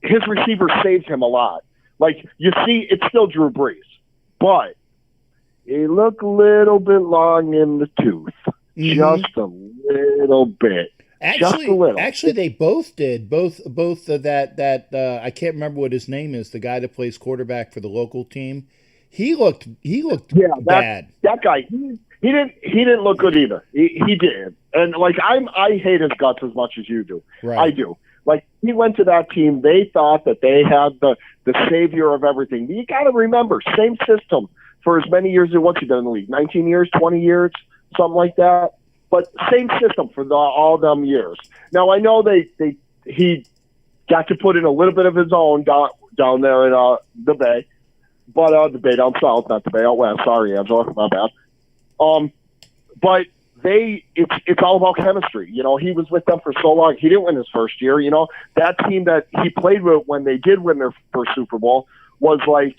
his receiver saved him a lot. Like, you see, it's still Drew Brees, but he looked a little bit long in the tooth. Mm-hmm. Just a little bit. Actually, they both did. Both of that I can't remember what his name is. The guy that plays quarterback for the local team. He looked bad. That guy. He didn't look good either. He did. And like I hate his guts as much as you do. Right. I do. Like he went to that team. They thought that they had the savior of everything. You got to remember, same system for as many years as what's he done in the league? 19 years, 20 years. Something like that, but same system for all them years. Now I know he got to put in a little bit of his own down there in the Bay, but the Bay down south, not the Bay out west. Sorry, Angela, my bad. But it's all about chemistry. You know, he was with them for so long. He didn't win his first year. You know, that team that he played with when they did win their first Super Bowl was like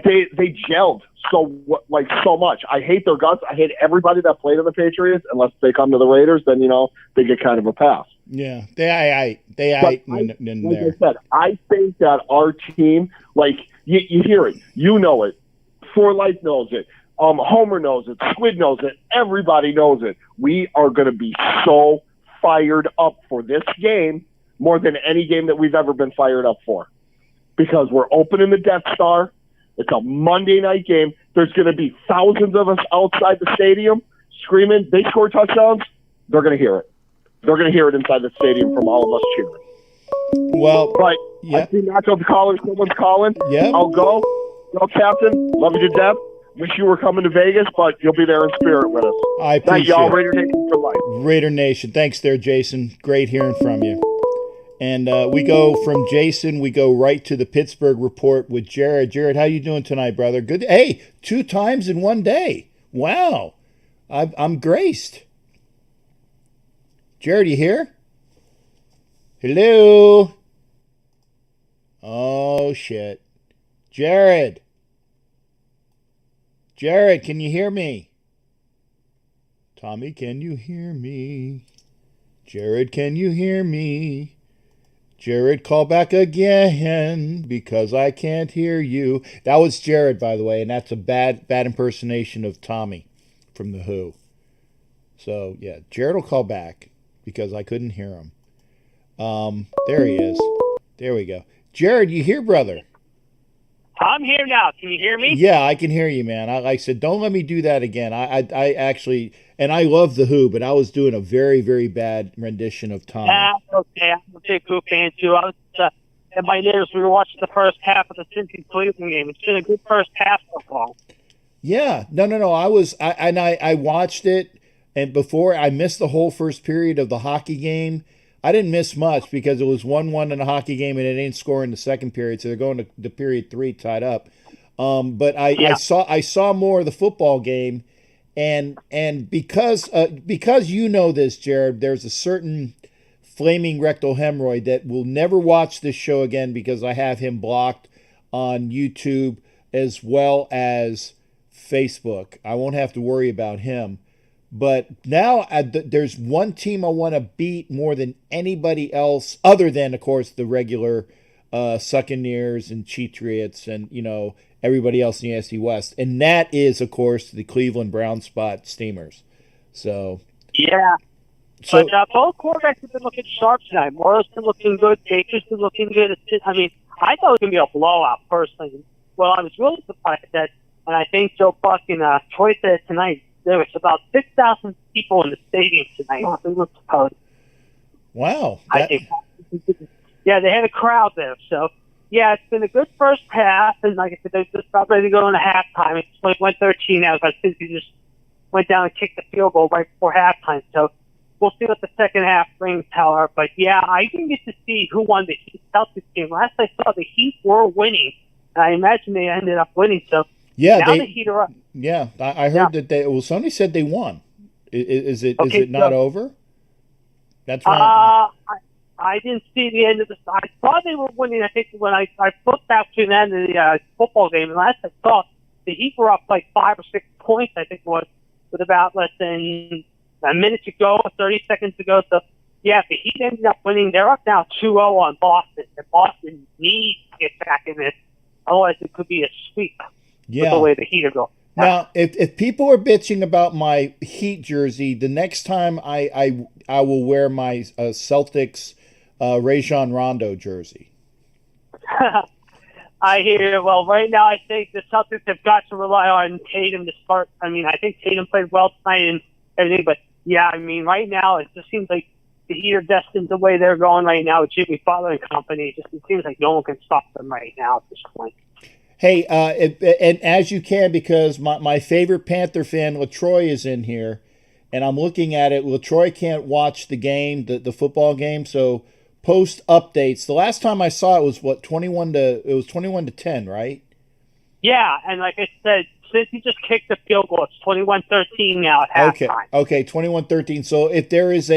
they gelled so much. I hate their guts. I hate everybody that played on the Patriots. Unless they come to the Raiders, then they get kind of a pass. Yeah, they there. I said, I think that our team, you hear it, you know it, For Life knows it, Homer knows it, Squid knows it, everybody knows it. We are going to be so fired up for this game more than any game that we've ever been fired up for, because we're opening the Death Star. It's a Monday night game. There's going to be thousands of us outside the stadium screaming. They score touchdowns. They're going to hear it. They're going to hear it inside the stadium from all of us cheering. Well, but yeah. I see natural callers. Someone's calling. Yeah. I'll go. Go, Captain. Love you to death. wish you were coming to Vegas, but you'll be there in spirit with us. I appreciate Thank y'all, it. Raider Nation for life. Raider Nation. Thanks there, Jason. Great hearing from you. And we go from Jason, we go right to the Pittsburgh report with Jared. Jared, how you doing tonight, brother? Good. Hey, 2 times in one day. Wow. I'm graced. Jared, you here? Hello? Oh, shit. Jared. Jared, can you hear me? Tommy, can you hear me? Jared, can you hear me? Jared, call back again because I can't hear you. That was Jared, by the way, and that's a bad impersonation of Tommy from The Who. So, yeah, Jared will call back because I couldn't hear him. There he is. There we go. Jared, you here, brother? I'm here now. Can you hear me? Yeah, I can hear you, man. I said, don't let me do that again. I actually, and I love The Who, but I was doing a very, very bad rendition of Tommy. Okay. I'm a big Who fan, too. I was at my neighbors. We were watching the first half of the Cincinnati-Cleveland game. It's been a good first half so far. Yeah. No. I watched it, and before I missed the whole first period of the hockey game. I didn't miss much because it was 1-1 in a hockey game and it didn't score in the second period, so they're going to period 3 tied up. But I saw more of the football game, and because you know this, Jared, there's a certain flaming rectal hemorrhoid that will never watch this show again because I have him blocked on YouTube as well as Facebook. I won't have to worry about him. But now there's one team I want to beat more than anybody else, other than, of course, the regular Succaneers and Cheatriots and, everybody else in the AFC West. And that is, of course, the Cleveland Brown Spot Steamers. So yeah. But both quarterbacks have been looking sharp tonight. Morrow's been looking good. Baker's been looking good. I mean, I thought it was going to be a blowout, personally. Well, I was really surprised that, and I think Joe Buck and Troy said tonight, there was about 6,000 people in the stadium tonight. Wow. I think, yeah, they had a crowd there. So, yeah, it's been a good first half. And like I said, they're just about ready to go into halftime. It's like 1:13 now because Cincy just went down and kicked the field goal right before halftime. So we'll see what the second half brings, however. But, yeah, I didn't get to see who won the Celtics game. Last I saw, the Heat were winning. And I imagine they ended up winning. So, yeah, now the Heat are up. Yeah, I heard that somebody said they won. Is it not over? That's right. I didn't see the end of the. I thought they were winning. I think when I flipped back to the end of the football game, and last I saw, the Heat were up like 5 or 6 points. I think it was with about less than a minute to go, 30 seconds to go. So yeah, the Heat ended up winning. They're up now 2-0 on Boston. And Boston needs to get back in this, otherwise it could be a sweep. Yeah. With the way the Heat are going. Now, if people are bitching about my Heat jersey, the next time I will wear my Celtics Rajon Rondo jersey. I hear. Well, right now I think the Celtics have got to rely on Tatum to start. I mean, I think Tatum played well tonight and everything, but yeah, I mean, right now it just seems like the Heat are destined the way they're going right now with Jimmy Butler and company. It seems like no one can stop them right now at this point. Hey, and as you can, because my favorite Panther fan, LaTroy, is in here, and I'm looking at it. LaTroy can't watch the game, the football game, so post updates. The last time I saw it was 21 to 10, right? Yeah, and like I said, since he just kicked the field goal, it's 21-13 now at halftime. Okay, 21-13. So if there is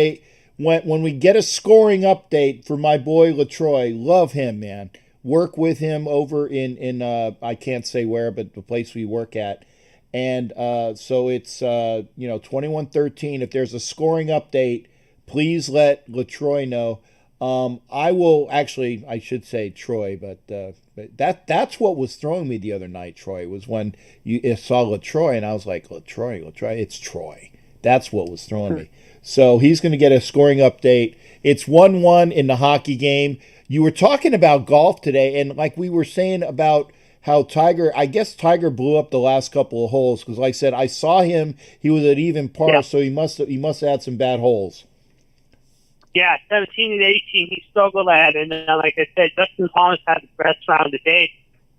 when we get a scoring update for my boy LaTroy, love him, man. Work with him over in I can't say where, but the place we work at. And so it's 21-13. If there's a scoring update, please let LaTroy know. I will actually, I should say Troy, but that's what was throwing me the other night, Troy, was when you saw LaTroy, and I was like, LaTroy, it's Troy. That's what was throwing me. So he's going to get a scoring update. It's 1-1 in the hockey game. You were talking about golf today, and like we were saying about how Tiger blew up the last couple of holes because, like I said, I saw him. He was at even par, so he must have had some bad holes. Yeah, 17 and 18, he struggled at, and like I said, Justin Thomas had the best round today,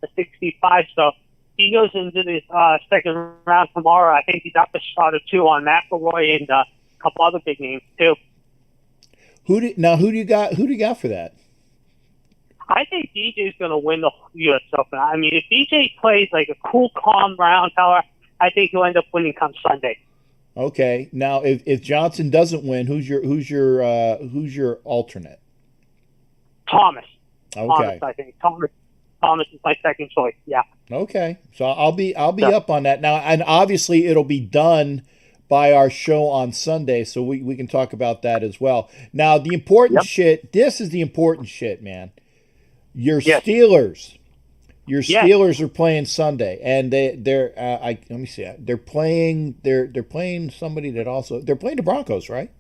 a 65. So he goes into the second round tomorrow. I think he got the shot or two on McElroy and a couple other big names too. Who do you got? Who do you got for that? I think DJ's going to win the U.S. Open. I mean, if DJ plays like a cool, calm round, however, I think he'll end up winning come Sunday. Okay. Now, if Johnson doesn't win, who's your alternate? Thomas. Okay. Thomas, I think Thomas is my second choice. Yeah. Okay. So I'll be up on that now, and obviously it'll be done by our show on Sunday, so we can talk about that as well. Now, the important shit. This is the important shit, man. Your Steelers. Your Steelers are playing Sunday, and they're let me see. They're playing somebody that also they're playing the Broncos, right?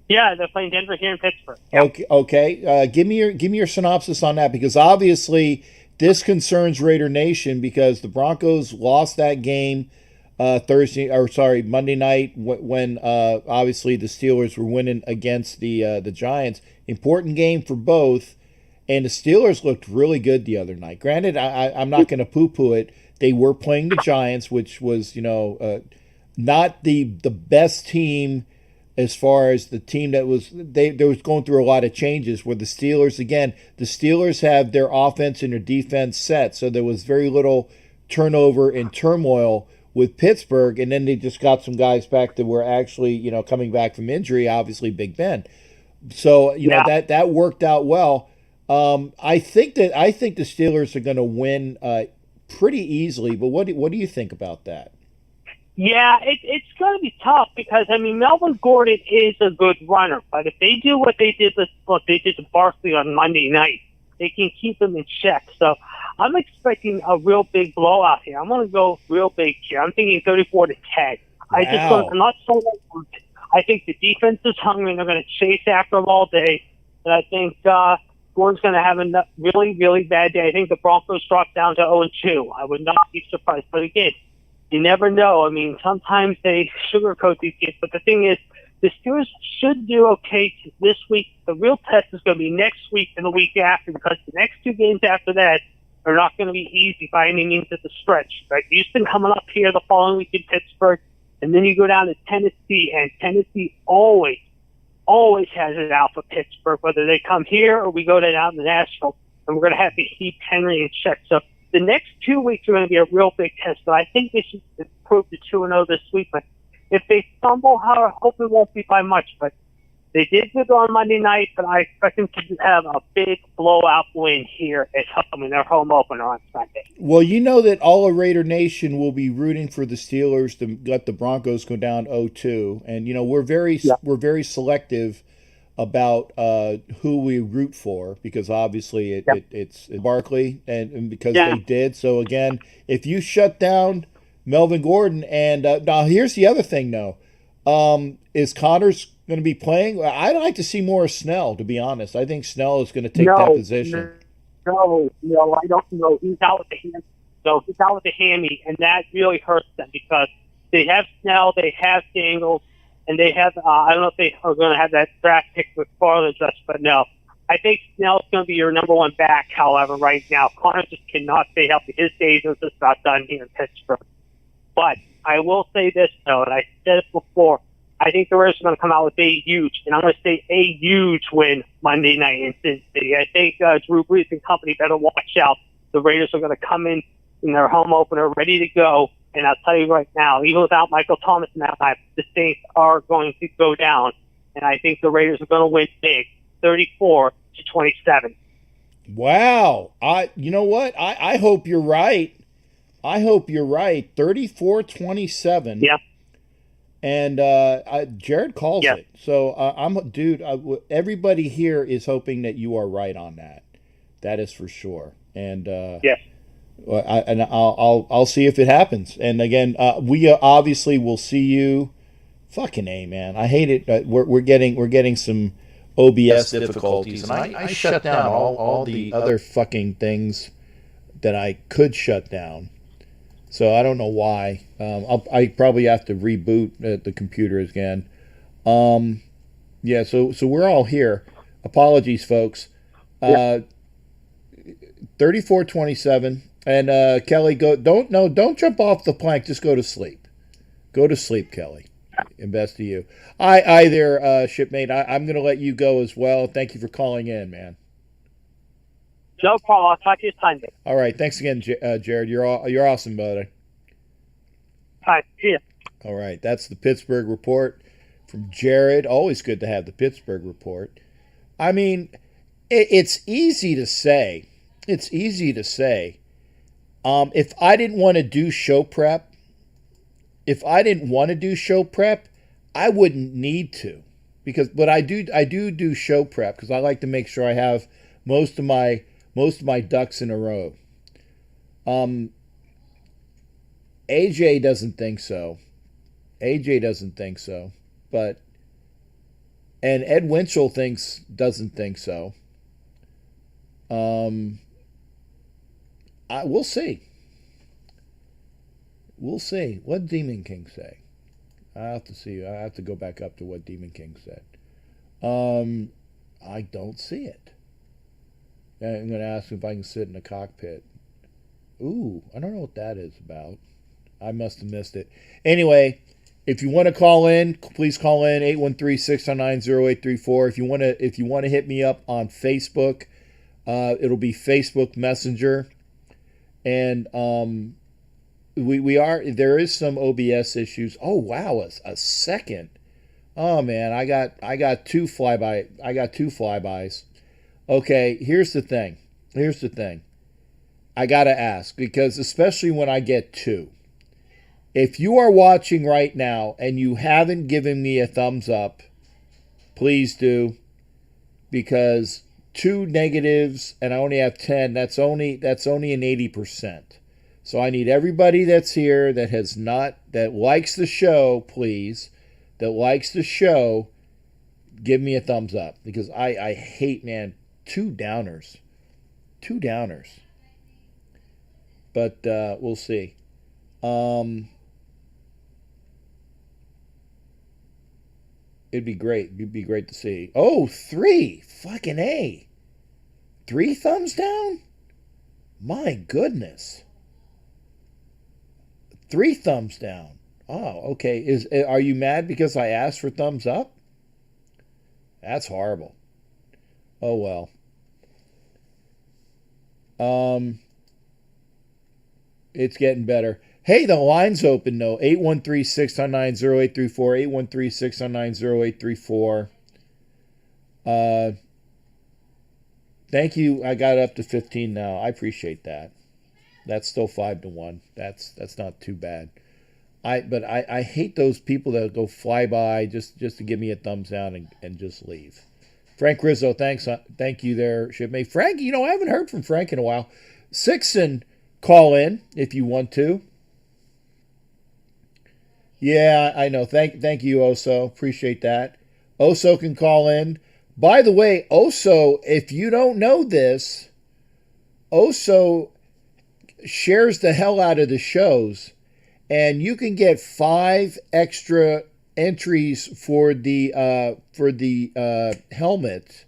Yeah, they're playing Denver here in Pittsburgh. Yeah. Okay. Give me your synopsis on that, because obviously this concerns Raider Nation, because the Broncos lost that game Monday night when obviously the Steelers were winning against the Giants. Important game for both. And the Steelers looked really good the other night. Granted, I'm not going to poo-poo it. They were playing the Giants, which was, not the best team as far as the team that was they was going through a lot of changes. Where the Steelers have their offense and their defense set, so there was very little turnover and turmoil with Pittsburgh. And then they just got some guys back that were actually, coming back from injury. Obviously, Big Ben. So that worked out well. I think the Steelers are going to win pretty easily, but what do you think about that? Yeah, it's going to be tough because Melvin Gordon is a good runner, but if they do what they did to Barkley on Monday night, they can keep him in check. So I'm expecting a real big blowout here. I'm going to go real big here. I'm thinking 34-10. Wow. I'm not so. I think the defense is hungry and they're going to chase after them all day, and I think Gordon's going to have a really, really bad day. I think the Broncos drop down to 0-2. I would not be surprised. But again, you never know. Sometimes they sugarcoat these games. But the thing is, the Steelers should do okay this week. The real test is going to be next week and the week after, because the next two games after that are not going to be easy by any means at the stretch. Right? Houston coming up here the following week in Pittsburgh, and then you go down to Tennessee, and Tennessee always has it out for Pittsburgh, whether they come here or we go down to Nashville, and we're going to have to keep Henry in check. So the next 2 weeks are going to be a real big test, but I think they should improve to 2-0 this week. But if they stumble, I hope it won't be by much. But they did good on Monday night, but I expect them to have a big blowout win here at home in their home opener on Sunday. Well, you know that all of Raider Nation will be rooting for the Steelers to let the Broncos go down 0-2, and we're very selective about who we root for, because obviously it's Barkley and because they did. So again, if you shut down Melvin Gordon, and now here's the other thing though, is Connors going to be playing? I'd like to see more of Snell, to be honest. I think Snell is going to take that position. No, I don't know. He's out with the hand. So he's out with the hammy, and that really hurts them because they have Snell, they have Daniels, and they have, I don't know if they are going to have that draft pick with Farland, but no. I think Snell's going to be your number one back, however, right now. Connors just cannot stay healthy. His days are just not done here in Pittsburgh. But I will say this, though, and I said it before, I think the Raiders are going to come out with a huge, and I'm going to say a huge win Monday night in Sin City. I think Drew Brees and company better watch out. The Raiders are going to come in their home opener ready to go. And I'll tell you right now, even without Michael Thomas in that time, the Saints are going to go down. And I think the Raiders are going to win big, 34-27. Wow. You know what? I hope you're right. 34-27. Yeah. And Jared calls it. So everybody here is hoping that you are right on that. That is for sure. And yes. I'll see if it happens. And again, we obviously will see you. Fucking A, man. I hate it. We're getting some OBS difficulties, and I shut down all the other fucking things that I could shut down. So I don't know why. I probably have to reboot the computer again. Yeah. So we're all here. Apologies, folks. 34-27. And Kelly, don't jump off the plank. Just go to sleep. Go to sleep, Kelly. And best to you. I there, shipmate. I'm going to let you go as well. Thank you for calling in, man. No problem. I'll talk to you Sunday. All right. Thanks again, Jared. You're awesome, brother. All right. See ya. All right. That's the Pittsburgh report from Jared. Always good to have the Pittsburgh report. I mean, it's easy to say. It's easy to say. If I didn't want to do show prep, I wouldn't need to, but I do show prep because I like to make sure I have most of my ducks in a row. AJ doesn't think so. But and Ed Winchell doesn't think so. We'll see. We'll see. What did Demon King say? I have to see. I have to go back up to what Demon King said. I don't see it. I'm going to ask him if I can sit in the cockpit. Ooh, I don't know what that is about. I must have missed it. Anyway, if you want to call in, please call in 813-609-0834. If you want to hit me up on Facebook, it'll be Facebook Messenger. And there is some OBS issues. Oh wow, a second. Oh man, I got two flybys. Okay, here's the thing. I gotta ask, because especially when I get two. If you are watching right now and you haven't given me a thumbs up, please do, because 2 negatives and I only have 10. That's only an 80%. So I need everybody that's here that likes the show, please, that likes the show, give me a thumbs up, because I hate, man, 2 downers. But we'll see. It'd be great. It'd be great to see. Oh, 3. Fucking A. 3 thumbs down? My goodness. 3 thumbs down. Oh, okay. Are you mad because I asked for thumbs up? That's horrible. Oh well. It's getting better. Hey, the line's open though. 813-609-0834. 813-609-0834. Thank you. I got up to 15 now. I appreciate that. That's still 5-1. That's not too bad. But I hate those people that go fly by just to give me a thumbs down and just leave. Frank Rizzo, thanks. Thank you there, shipmate. Frank, I haven't heard from Frank in a while. Sixon, call in if you want to. Yeah, I know. Thank you, Oso. Appreciate that. Oso can call in. By the way, Oso, if you don't know this, Oso shares the hell out of the shows, and you can get 5 extra entries for the helmet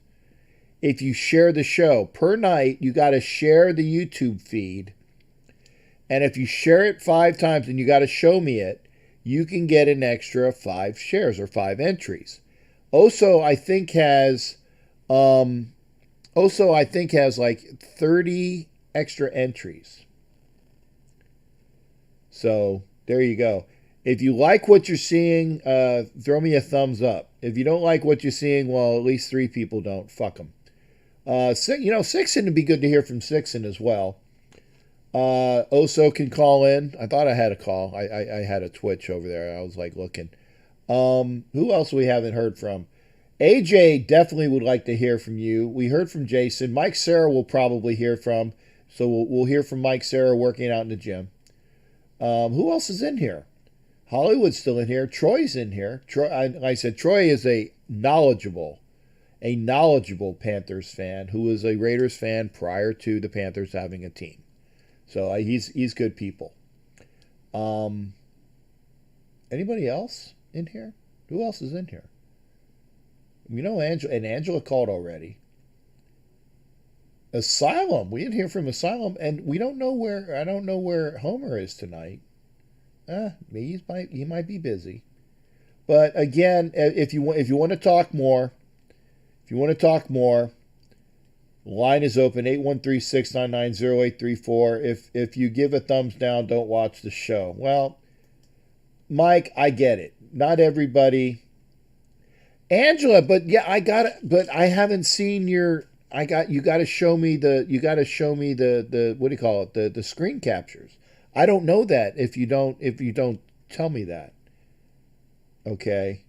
if you share the show. Per night, you got to share the YouTube feed, and if you share it 5 times and you got to show me it, you can get an extra 5 shares or 5 entries. Oso, I think has like 30 extra entries. So there you go. If you like what you're seeing, throw me a thumbs up. If you don't like what you're seeing, well, at least 3 people don't. Fuck them. Sixon would be good to hear from Sixon as well. Oso can call in. I thought I had a call. I had a twitch over there. I was like looking. Who else we haven't heard from? AJ definitely would like to hear from you. We heard from Jason. Mike Sarah will probably hear from. So we'll hear from Mike Sarah working out in the gym. Who else is in here? Hollywood's still in here. Troy's in here. I said Troy is a knowledgeable Panthers fan who was a Raiders fan prior to the Panthers having a team. So he's good people. Anybody else in here? Who else is in here? Angela called already. Asylum. We didn't hear from Asylum, and we don't know where. I don't know where Homer is tonight. He might be busy. But again, if you want to talk more, line is open 813-699-0834. If you give a thumbs down, don't watch the show. Well, Mike, I get it. Not everybody. Angela, but yeah, I haven't seen your. You got to show me the what do you call it, the screen captures. I don't know that if you don't tell me that. Okay.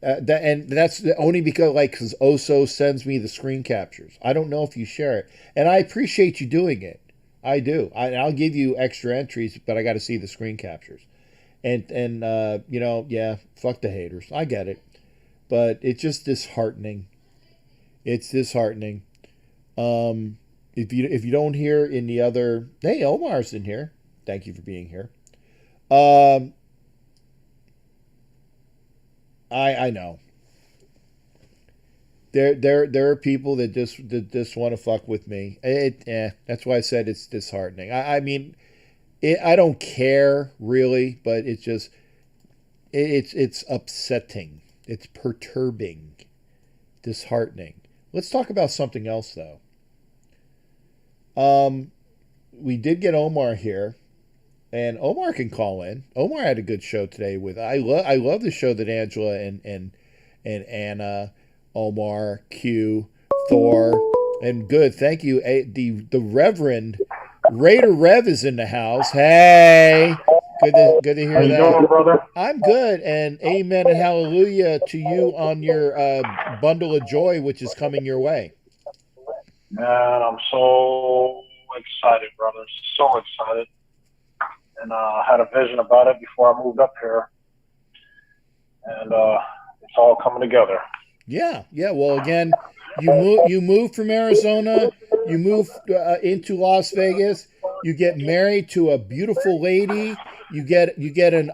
That's only because Oso sends me the screen captures. I don't know if you share it, and I appreciate you doing it. I do. I'll give you extra entries, but I got to see the screen captures. And yeah, fuck the haters. I get it, but it's just disheartening. It's disheartening. If you don't hear in the other, hey, Omar's in here. Thank you for being here. I know. There are people that just want to fuck with me. That's why I said it's disheartening. I mean, I don't care really, but it's just it's upsetting. It's perturbing, disheartening. Let's talk about something else though. We did get Omar here. And Omar can call in. Omar had a good show today with. I love the show that Angela and Anna, Omar, Q, Thor, and good. Thank you. The Reverend Raider Rev is in the house. Hey, good to hear that. How you doing, brother? I'm good, and amen and hallelujah to you on your bundle of joy, which is coming your way. Man, I'm so excited, brother. So excited. And I had a vision about it before I moved up here. And it's all coming together. Yeah. Well, again, you move from Arizona, you move into Las Vegas, you get married to a beautiful lady, you get an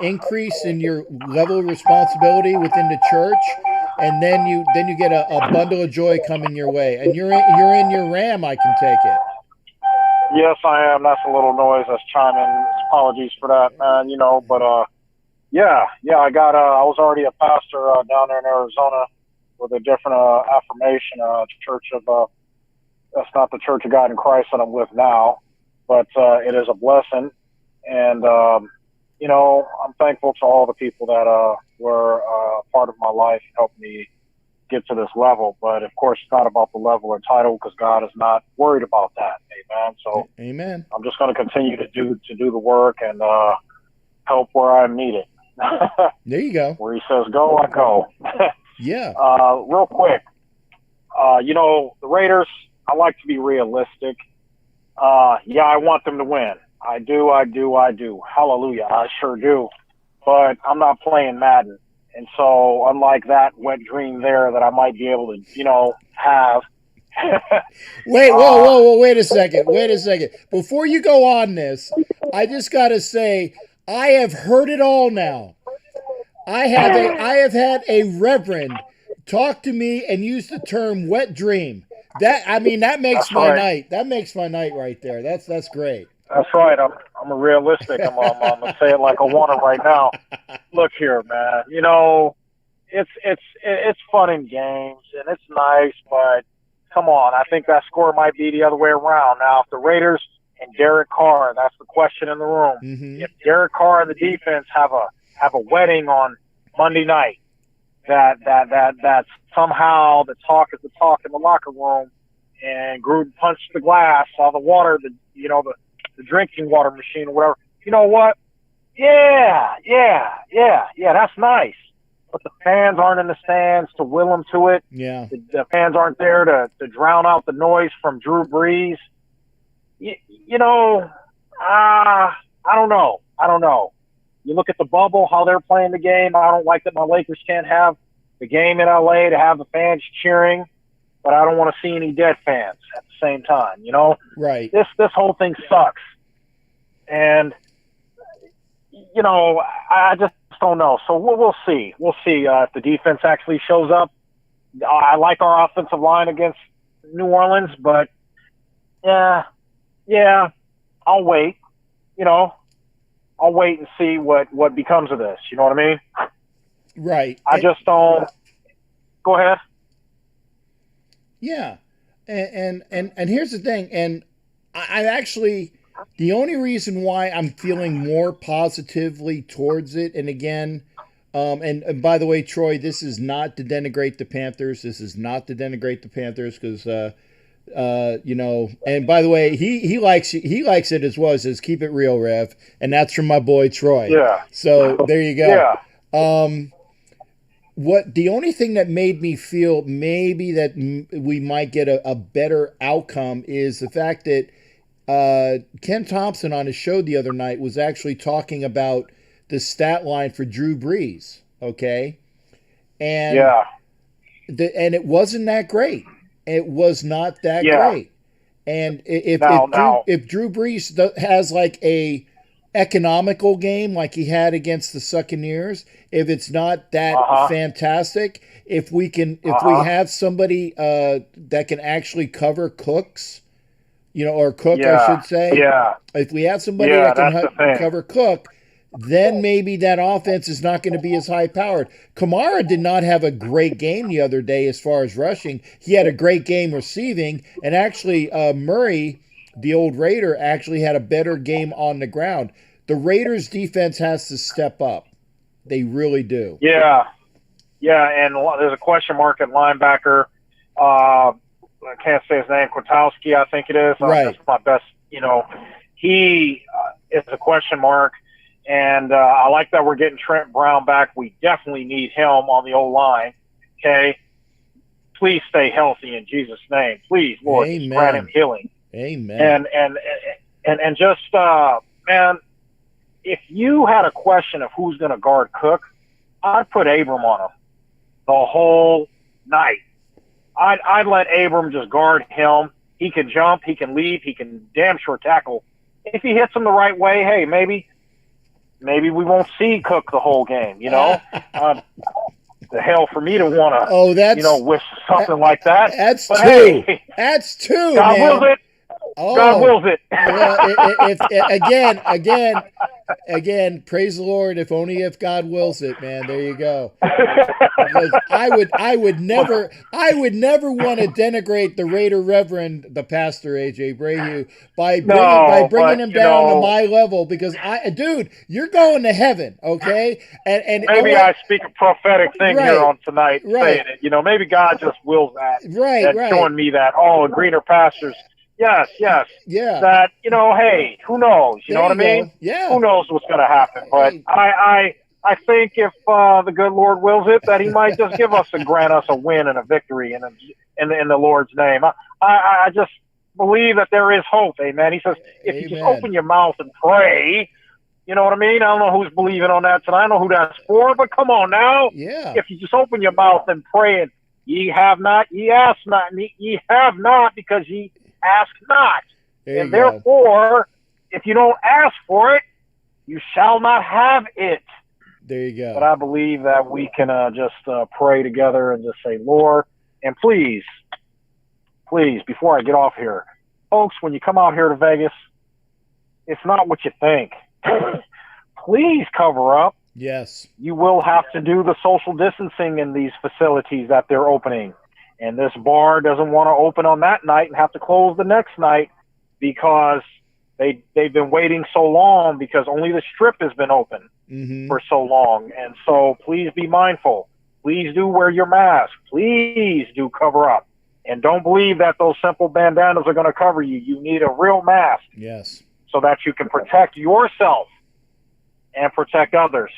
increase in your level of responsibility within the church, and then you get a bundle of joy coming your way, and you're in your Ram. I can take it. Yes, I am. That's a little noise that's chiming. Apologies for that, man. But I was already a pastor down there in Arizona with a different affirmation, church of. That's not the Church of God in Christ that I'm with now, but it is a blessing, and I'm thankful to all the people that were part of my life, helped me get to this level. But of course, it's not about the level or title, because God is not worried about that. Amen. So, amen. I'm just going to continue to do the work and help where I'm needed. There you go. Where He says go, I go. Yeah. Real quick, the Raiders. I like to be realistic. I want them to win. I do. Hallelujah. I sure do. But I'm not playing Madden. And so, unlike that wet dream there that I might be able to, have. Wait a second. Before you go on this, I just got to say, I have heard it all now. I have had a reverend talk to me and use the term wet dream. That makes my night. That makes my night right there. That's great. That's right. I'm a realistic. I'm gonna say it like I want it right now. Look here, man. It's fun in games and it's nice, but come on. I think that score might be the other way around. Now, if the Raiders and Derek Carr, that's the question in the room. Mm-hmm. If Derek Carr and the defense have a wedding on Monday night, that somehow the talk is the talk in the locker room, and Gruden punched the glass, saw the water, the drinking water machine or whatever. You know what? Yeah, that's nice. But the fans aren't in the stands to will them to it. Yeah. The fans aren't there to drown out the noise from Drew Brees. I don't know. You look at the bubble, how they're playing the game. I don't like that my Lakers can't have the game in LA to have the fans cheering, but I don't want to see any dead fans at the same time. Right. This whole thing sucks, and I just don't know. So we'll see. We'll see if the defense actually shows up. I like our offensive line against New Orleans, but yeah, I'll wait. I'll wait and see what becomes of this. You know what I mean? Right. I just don't. Go ahead. Yeah, and here's the thing, and I actually, the only reason why I'm feeling more positively towards it, and again, and by the way, Troy, this is not to denigrate the Panthers. This is not to denigrate the Panthers because, and by the way, he likes it as well. He says, keep it real, Rev, and that's from my boy Troy. Yeah. So there you go. Yeah. What the only thing that made me feel maybe that we might get a better outcome is the fact that Ken Thompson on his show the other night was actually talking about the stat line for Drew Brees, okay? And and it wasn't that great. It was not that great. And if Drew Brees has like a economical game like he had against the Buccaneers, if it's not that fantastic, if we have somebody that can actually cover Cooks, or Cook, I should say. Yeah. If we have somebody that can cover Cook, then maybe that offense is not going to be as high powered. Kamara did not have a great game the other day as far as rushing. He had a great game receiving, and actually Murray, the old Raider, actually had a better game on the ground. The Raiders' defense has to step up. They really do. Yeah, and there's a question mark at linebacker. I can't say his name, Kwiatkowski, I think it is. Right. That's my best, he is a question mark. And I like that we're getting Trent Brown back. We definitely need him on the O-line, okay? Please stay healthy in Jesus' name. Please, Lord, grant him healing. Amen. And just, man, if you had a question of who's going to guard Cook, I'd put Abram on him the whole night. I'd let Abram just guard him. He can jump, he can leap, he can damn sure tackle. If he hits him the right way, hey, maybe we won't see Cook the whole game, the hell for me to want to, wish something like that. That's but two. Hey, that's two, God wills it. Oh, God wills it. Again, praise the Lord. If only if God wills it, man. There you go. Because I would never want to denigrate the Raider Reverend, the pastor AJ Brahu, by bringing him down to my level. Because dude, you're going to heaven, okay? And maybe I speak a prophetic thing here on tonight, saying it. Maybe God just wills that, showing me that. Oh, greener pastures. Yes. Yeah. That, hey, who knows? You know what I mean? Yeah. Who knows what's going to happen? But I think if the good Lord wills it, that he might just give us and grant us a win and a victory in the Lord's name. I just believe that there is hope. Amen. He says, if you just open your mouth and pray, you know what I mean? I don't know who's believing on that tonight. I don't know who that's for, but come on now. Yeah. If you just open your mouth and pray, and ye have not, ye ask not, ye have not because ye ask not. And therefore, if you don't ask for it, you shall not have it. There you go. But I believe that we can just pray together and just say, Lord, and please, before I get off here, folks, when you come out here to Vegas, it's not what you think. Please cover up. Yes. You will have to do the social distancing in these facilities that they're opening. And this bar doesn't want to open on that night and have to close the next night because they've been waiting so long because only the strip has been open for so long. And so please be mindful. Please do wear your mask. Please do cover up. And don't believe that those simple bandanas are going to cover you. You need a real mask. Yes. So that you can protect yourself and protect others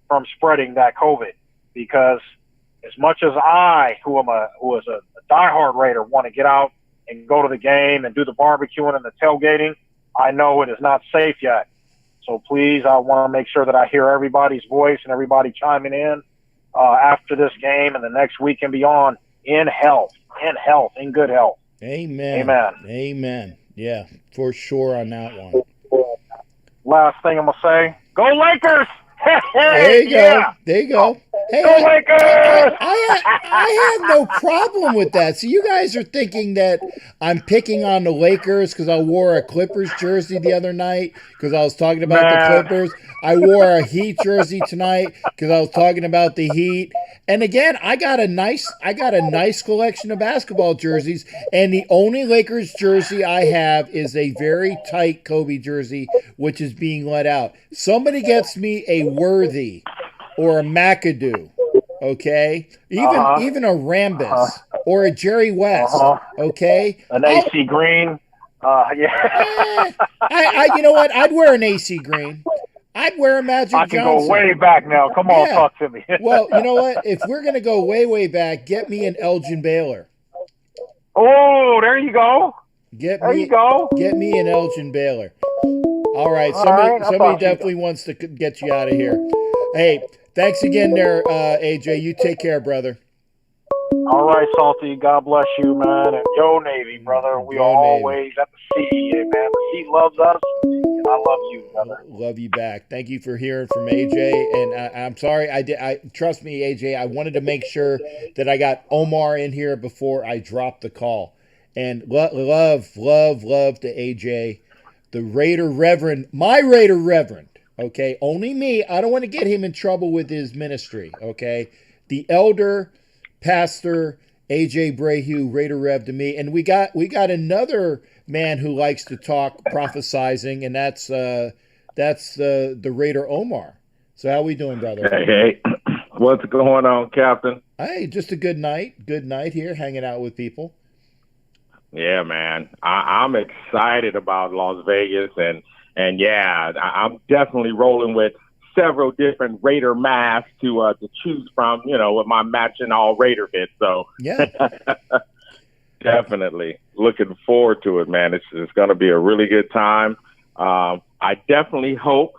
from spreading that COVID. Because as much as I, who is a diehard Raider, want to get out and go to the game and do the barbecuing and the tailgating, I know it is not safe yet. So please, I want to make sure that I hear everybody's voice and everybody chiming in after this game and the next week and beyond in health, in good health. Amen. Amen. Yeah, for sure on that one. Last thing I'm going to say, go Lakers! There you go. There you go. Hey, Go Lakers! I have no problem with that. So you guys are thinking that I'm picking on the Lakers because I wore a Clippers jersey the other night because I was talking about the Man. Clippers. I wore a Heat jersey tonight because I was talking about the Heat. And again, I got a nice collection of basketball jerseys, and the only Lakers jersey I have is a very tight Kobe jersey, which is being let out. Somebody gets me a Worthy or a McAdoo, okay? Even a Rambus or a Jerry West, okay? An AC Green. Yeah. You know what? I'd wear an AC Green. I'd wear a Magic I can Johnson. go way back now. Come on, Yeah. talk to me. Well, you know what? If we're going to go way, way back, get me an Elgin Baylor. Oh, there you go. There you go. Get me an Elgin Baylor. All right. All right, Somebody definitely wants to get you out of here. Hey, thanks again there, AJ. You take care, brother. All right, Salty. God bless you, man. And yo, Navy, brother. We Go are Navy. always at the sea, man. The sea loves us, and I love you, brother. Love you back. Thank you for hearing from AJ. And I'm sorry. I trust me, AJ. I wanted to make sure that I got Omar in here before I dropped the call. And love to AJ, the Raider Reverend, my Raider Reverend. Okay, only me. I don't want to get him in trouble with his ministry. Okay, the elder pastor AJ Brayhew, Raider Rev to me, and we got another man who likes to talk prophesizing, and that's the Raider Omar. So how we doing, brother? Hey, what's going on, Captain? Hey, just a good night here, hanging out with people. Yeah, man, I'm excited about Las Vegas, and yeah, I'm definitely rolling with several different Raider masks to choose from, with my matching all Raider fit. So yeah, definitely looking forward to it, man. It's going to be a really good time. I definitely hope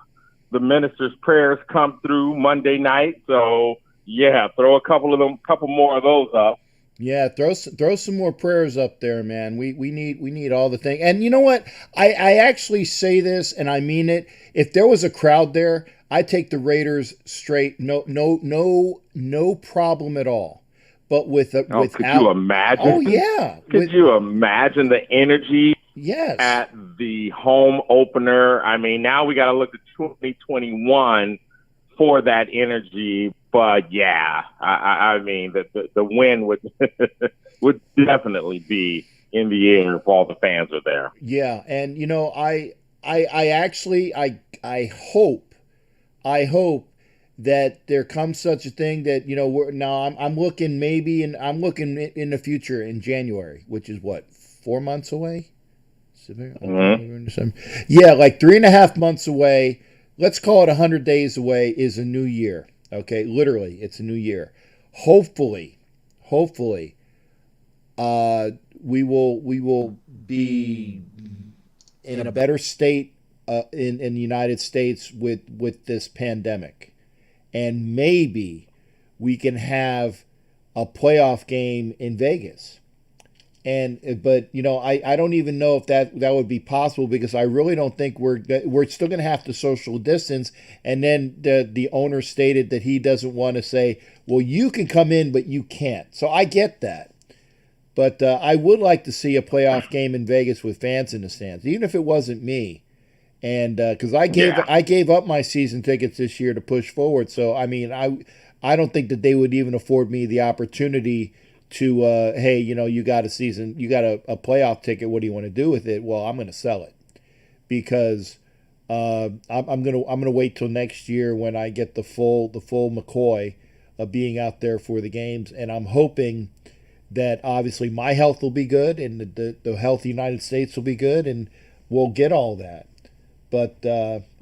the minister's prayers come through Monday night. So yeah, throw a couple more of those up. Yeah, throw some more prayers up there, man. We need all the things. And you know what? I actually say this, and I mean it. If there was a crowd there, I'd take the Raiders straight. No problem at all. But could you imagine? Oh yeah. Could you imagine the energy? Yes. At the home opener. I mean, now we got to look at 2021 for that energy. But yeah, I mean, the win would would definitely be in the air if all the fans are there. Yeah, and I actually hope that there comes such a thing that I'm looking in the future in January, which is what, 4 months away. Mm-hmm. Yeah, like 3.5 months away. Let's call it 100 days away is a new year. Okay, literally, it's a new year. Hopefully, we will be in a better state in the United States with this pandemic, and maybe we can have a playoff game in Vegas. But I don't even know if that would be possible, because I really don't think we're still going to have to social distance. And then the owner stated that he doesn't want to say, well, you can come in, but you can't. So I get that. But I would like to see a playoff game in Vegas with fans in the stands, even if it wasn't me. And because I gave up my season tickets this year to push forward. So, I mean, I don't think that they would even afford me the opportunity to, hey, you got a playoff ticket. What do you want to do with it? Well, I'm going to sell it, because I'm gonna wait till next year when I get the full McCoy of being out there for the games, and I'm hoping that obviously my health will be good and the health of the United States will be good, and we'll get all that. But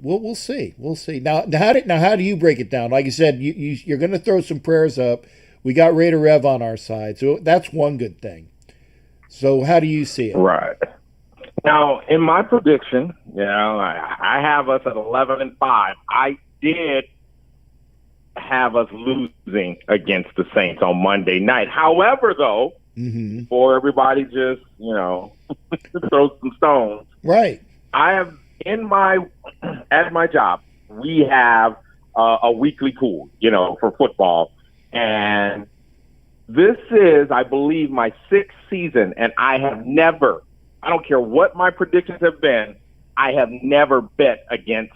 we'll see. We'll see. Now how do you break it down? Like you said, you're going to throw some prayers up. We got Raider Rev on our side, so that's one good thing. So how do you see it? Right. Now, in my prediction, I have us at 11-5. I did have us losing against the Saints on Monday night. However, though, for everybody just, throw some stones. Right. I have at my job, we have a weekly pool, for football. And this is, I believe, my 6th season, and I have never, I don't care what my predictions have been, I have never bet against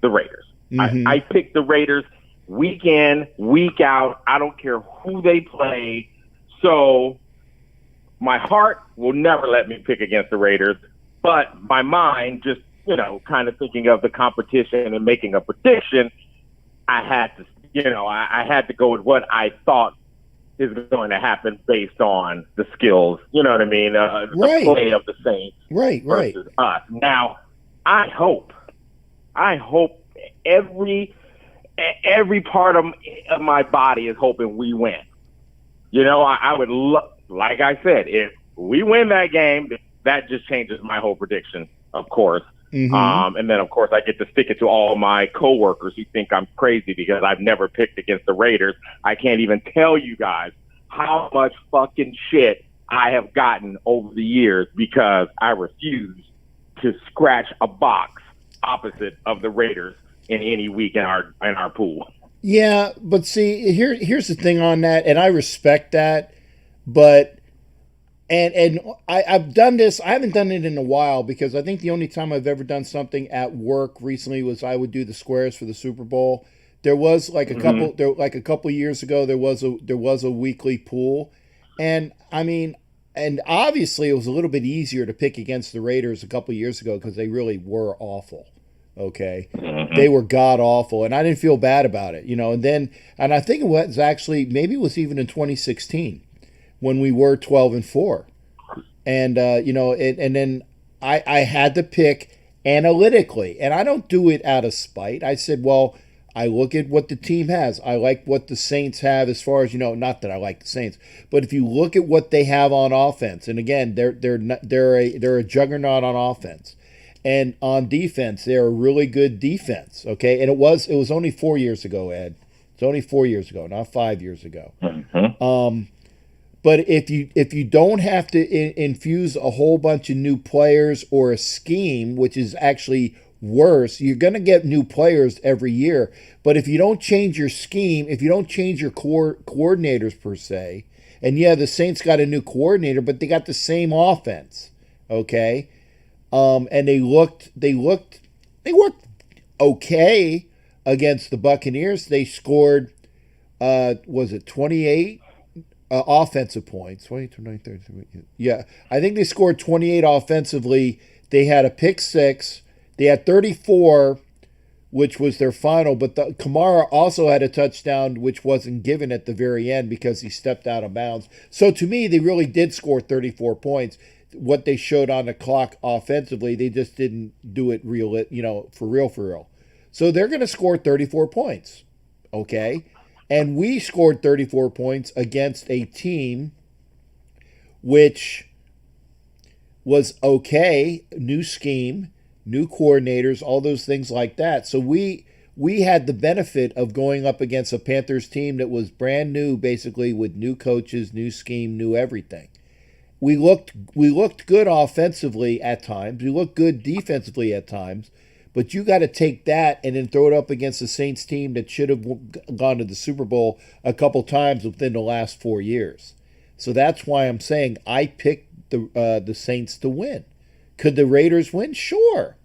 the Raiders. I pick the Raiders week in, week out. I don't care who they play. So my heart will never let me pick against the Raiders, but my mind just, kind of thinking of the competition and making a prediction, I had to, I had to go with what I thought is going to happen based on the skills, you know what I mean? The play of the Saints versus us. Now, I hope every part of my body is hoping we win. I would like I said, if we win that game, that just changes my whole prediction, of course. And then, of course, I get to stick it to all my coworkers who think I'm crazy because I've never picked against the Raiders. I can't even tell you guys how much fucking shit I have gotten over the years because I refuse to scratch a box opposite of the Raiders in any week in our pool. Yeah, but see, here's the thing on that, and I respect that, but and I've done this. I haven't done it in a while because I think the only time I've ever done something at work recently was I would do the squares for the Super Bowl. There was like a couple years ago there was a weekly pool, and I mean, and obviously it was a little bit easier to pick against the Raiders a couple years ago because they really were awful. Okay, they were god awful, and I didn't feel bad about it, and I think it was actually maybe it was even in 2016 when we were 12-4, and and then I had to pick analytically, and I don't do it out of spite. I said, well, I look at what the team has. I like what the Saints have as far as, not that I like the Saints, but if you look at what they have on offense, and again, they're a juggernaut on offense. And on defense, they're a really good defense, okay? And it was only 4 years ago, Ed. It's only 4 years ago, not 5 years ago. But if you don't have to infuse a whole bunch of new players or a scheme, which is actually worse, you're going to get new players every year. But if you don't change your scheme, if you don't change your coordinators per se, and yeah, the Saints got a new coordinator, but they got the same offense, okay? And they looked okay against the Buccaneers. They scored, was it 28 offensive points? 29, 30, yeah, I think they scored 28 offensively. They had a pick six. They had 34, which was their final. But Kamara also had a touchdown, which wasn't given at the very end because he stepped out of bounds. So to me, they really did score 34 points. What they showed on the clock offensively, they just didn't do it for real. So they're going to score 34 points, okay? And we scored 34 points against a team which was okay, new scheme, new coordinators, all those things like that. So we had the benefit of going up against a Panthers team that was brand new, basically, with new coaches, new scheme, new everything. We looked good offensively at times. We looked good defensively at times. But you got to take that and then throw it up against the Saints team that should have gone to the Super Bowl a couple times within the last 4 years. So that's why I'm saying I picked the Saints to win. Could the Raiders win? Sure.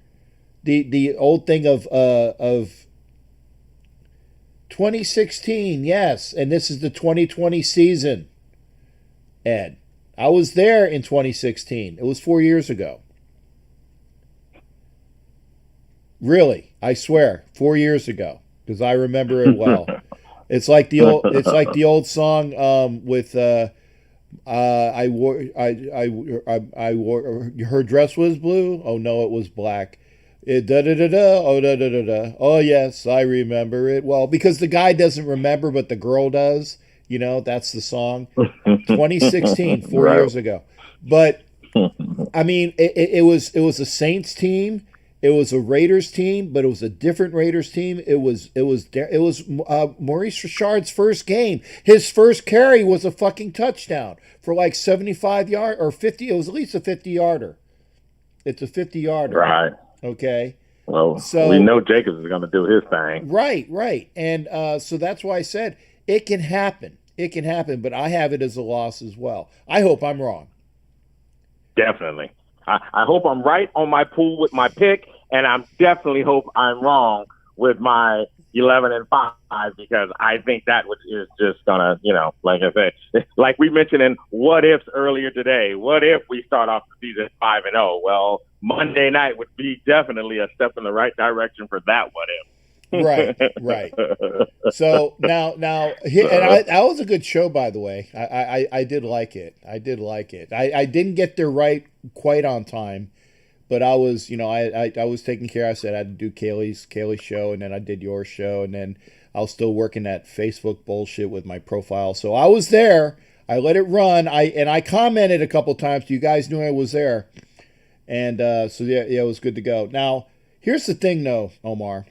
The old thing of 2016, yes, and this is the 2020 season, Ed. I was there in 2016. It was 4 years ago. Really, I swear, 4 years ago, because I remember it well. It's like the old song with I wore her dress was blue. Oh no, it was black. Oh yes, I remember it well, because the guy doesn't remember, but the girl does. That's the song. 2016, 4 years ago. But I mean, it was a Saints team. It was a Raiders team, but it was a different Raiders team. It was Maurice Richard's first game. His first carry was a fucking touchdown for like 75 yards or 50. It was at least a 50-yarder. It's a 50-yarder. Right. Okay. Well, so we know Jacobs is going to do his thing. Right. And so that's why I said it can happen. It can happen, but I have it as a loss as well. I hope I'm wrong. Definitely. I hope I'm right on my pool with my pick, and I definitely hope I'm wrong with my 11-5 because I think that is just gonna, like I said, like we mentioned in what ifs earlier today. What if we start off the season 5-0? Well, Monday night would be definitely a step in the right direction for that what if. Right. So now, and that was a good show, by the way. I did like it. I didn't get there right quite on time, but I was, I was taking care. I said I had to do Kaylee's show, and then I did your show, and then I was still working that Facebook bullshit with my profile. So I was there. I let it run. I commented a couple times. You guys knew I was there, and so yeah, it was good to go. Now here's the thing, though, Omar.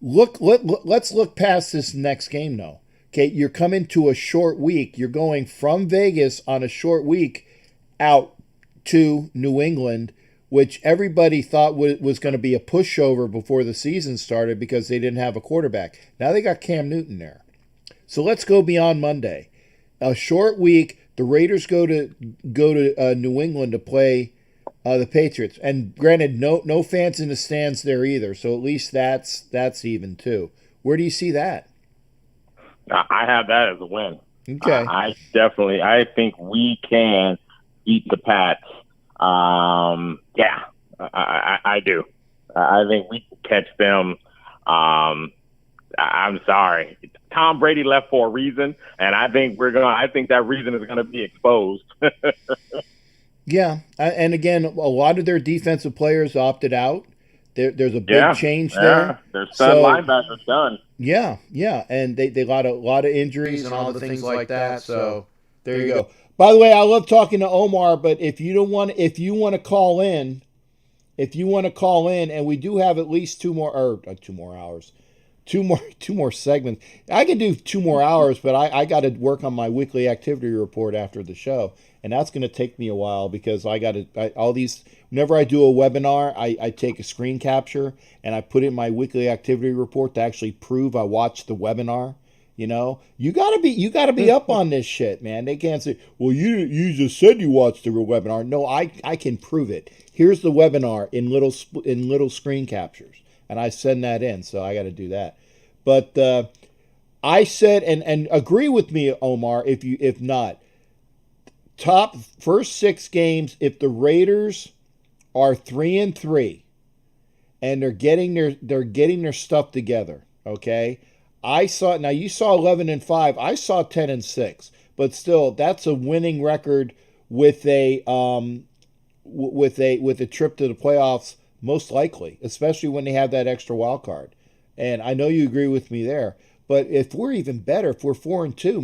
Let's look past this next game, though. Okay, you're coming to a short week. You're going from Vegas on a short week out to New England, which everybody thought was going to be a pushover before the season started because they didn't have a quarterback. Now they got Cam Newton there. So let's go beyond Monday. A short week. The Raiders go to New England to play the Patriots, and granted, no fans in the stands there either. So at least that's even too. Where do you see that? I have that as a win. Okay. I think we can beat the Pats. Yeah, I do. I think we can catch them. I'm sorry. Tom Brady left for a reason, and I think that reason is gonna be exposed. Yeah, and again, a lot of their defensive players opted out. There's a big change there. Their stud linebacker's done. Yeah, and they got a lot of injuries and all the things like that. So there you go. By the way, I love talking to Omar, but if you want to call in, and we do have at least two more hours. Two more segments. I can do 2 more hours, but I got to work on my weekly activity report after the show, and that's going to take me a while because whenever I do a webinar, I take a screen capture and I put it in my weekly activity report to actually prove I watched the webinar. You gotta be up on this shit, man. They can't say, well, you just said you watched the webinar. No, I can prove it. Here's the webinar in little screen captures. And I send that in, so I got to do that. But I said, and agree with me, Omar, if not, top first 6 games, if the Raiders are 3-3 and they're getting their stuff together, okay? You saw 11-5, I saw 10-6, but still, that's a winning record with a trip to the playoffs. Most likely, especially when they have that extra wild card. And I know you agree with me there. But if we're even better, if we're 4-2,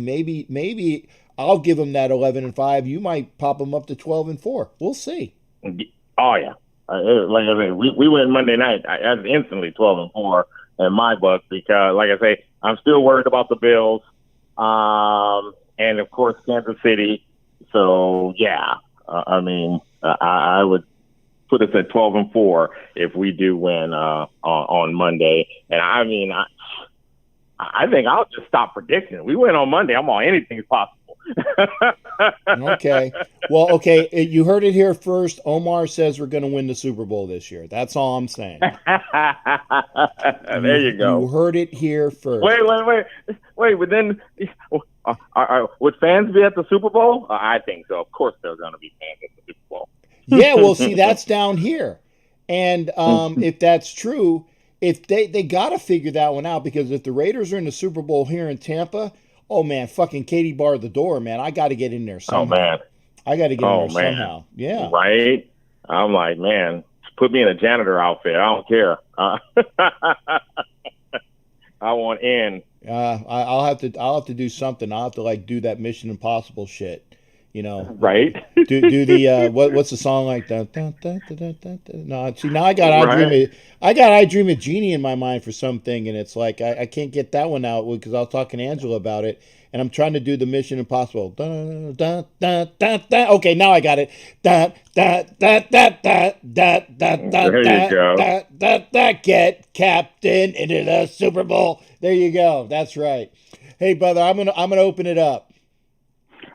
maybe I'll give them that 11-5. You might pop them up to 12-4. We'll see. Oh yeah, like I said, we went Monday night. That's instantly 12-4 in my book because, like I say, I'm still worried about the Bills, and of course Kansas City. So yeah, I would put us at 12-4 if we do win on Monday. And I think I'll just stop predicting. We win on Monday. I'm on anything is possible. Okay. Well, okay. You heard it here first. Omar says we're going to win the Super Bowl this year. That's all I'm saying. There you go. You heard it here first. Wait. But then, would fans be at the Super Bowl? I think so. Of course, there's going to be fans at the Super Bowl. Yeah, well, see, that's down here. And if that's true, if they got to figure that one out, because if the Raiders are in the Super Bowl here in Tampa, oh, man, fucking Katie barred the door, man. I got to get in there somehow. Oh, man. I got to get in there somehow. Yeah. Right? I'm like, man, put me in a janitor outfit. I don't care. I want in. I'll have to do something. I'll have to do that Mission Impossible shit. Right? do the what's the song like that? No, see, now I got I Dream of Genie in my mind for something, and it's like I can't get that one out because I was talking to Angela about it, and I'm trying to do the Mission Impossible. Okay, now I got it. There you go. Get Captain into the Super Bowl. There you go. That's right. Hey, brother, I'm gonna open it up.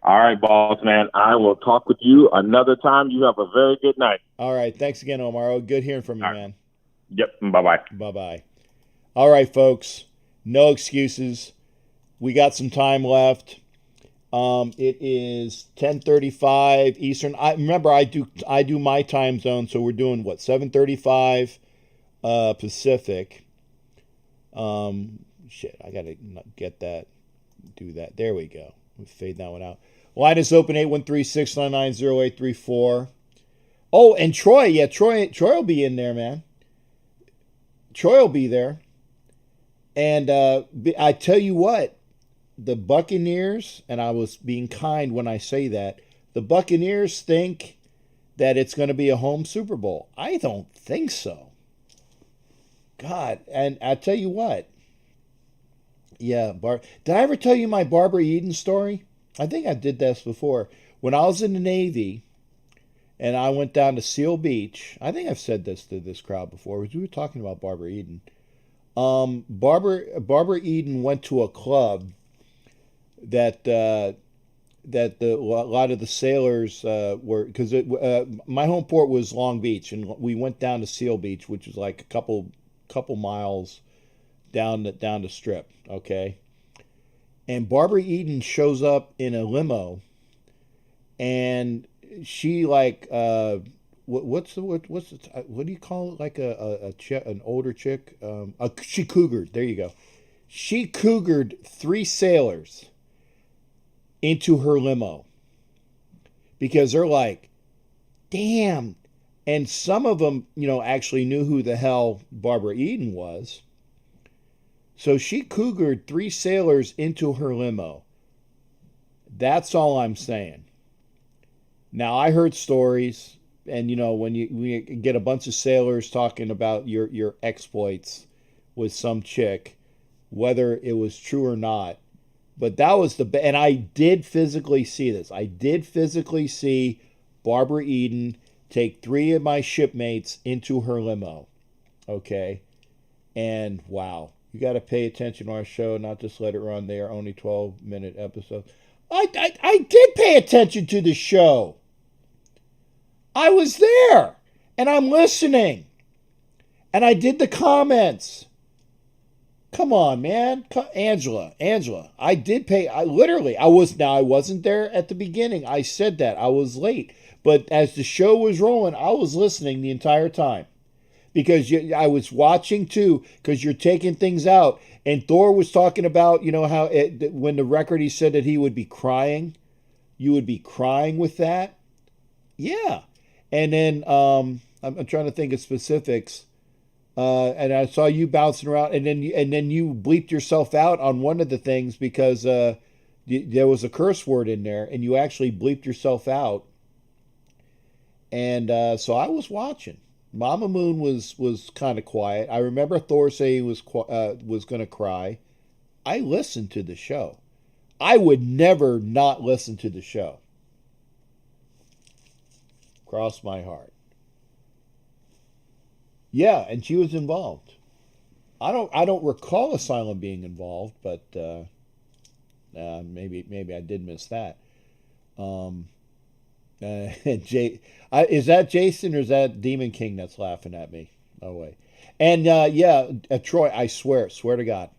All right, boss man. I will talk with you another time. You have a very good night. All right. Thanks again, Omar. Good hearing from you, man. Yep. Bye-bye. Bye-bye. All right, folks. No excuses. We got some time left. It is 10:35 Eastern. I do my time zone, so we're doing what, 7:35 Pacific. Shit, I gotta get that. Do that. There we go. We'll fade that one out. Line is open 813-699-0834. Oh, and Troy, yeah, Troy will be in there, man. Troy will be there. And I tell you what, the Buccaneers, and I was being kind when I say that, the Buccaneers think that it's going to be a home Super Bowl. I don't think so. God, and I tell you what. Yeah, did I ever tell you my Barbara Eden story? I think I did this before. When I was in the Navy and I went down to Seal Beach, I think I've said this to this crowd before, because we were talking about Barbara Eden. Barbara Eden went to a club that a lot of the sailors were, because my home port was Long Beach, and we went down to Seal Beach, which is like a couple miles down the strip, okay? And Barbara Eden shows up in a limo, and she like what do you call it? Like an older chick? She cougared. There you go. She cougared 3 sailors into her limo because they're like, damn. And some of them, actually knew who the hell Barbara Eden was. So she cougared 3 sailors into her limo. That's all I'm saying. Now, I heard stories, and when you get a bunch of sailors talking about your exploits with some chick, whether it was true or not, but that was and I did physically see this. I did physically see Barbara Eden take 3 of my shipmates into her limo. Okay? And wow. You got to pay attention to our show, not just let it run. They are only 12-minute episodes. I did pay attention to the show. I was there, and I'm listening. And I did the comments. Come on, man. Angela, I did pay. I wasn't there at the beginning. I said that. I was late. But as the show was rolling, I was listening the entire time. Because I was watching too, because you're taking things out. And Thor was talking about, how when the record he said that he would be crying. You would be crying with that? Yeah. And then I'm trying to think of specifics. And I saw you bouncing around, and then you bleeped yourself out on one of the things because there was a curse word in there, and you actually bleeped yourself out. And so I was watching. Mama Moon was kind of quiet. I remember Thor saying he was going to cry. I listened to the show. I would never not listen to the show. Cross my heart. Yeah, and she was involved. I don't recall Asylum being involved, but maybe I did miss that. Is that Jason or is that Demon King that's laughing at me? No way. And Troy, I swear to God,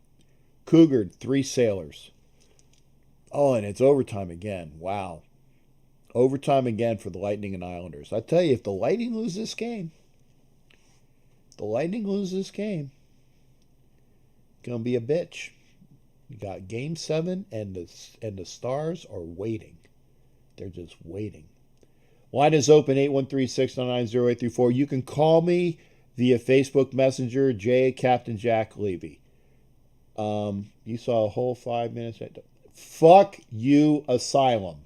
cougared 3 sailors. Oh, and it's overtime again. Wow. Overtime again for the Lightning and Islanders. I tell you, if the Lightning lose this game, it's gonna be a bitch. You got Game 7, and the Stars are waiting. They're just waiting. Line is open, 813-699-0834. You can call me via Facebook Messenger, Captain Jack Levy. You saw a whole 5 minutes. Fuck you, Asylum.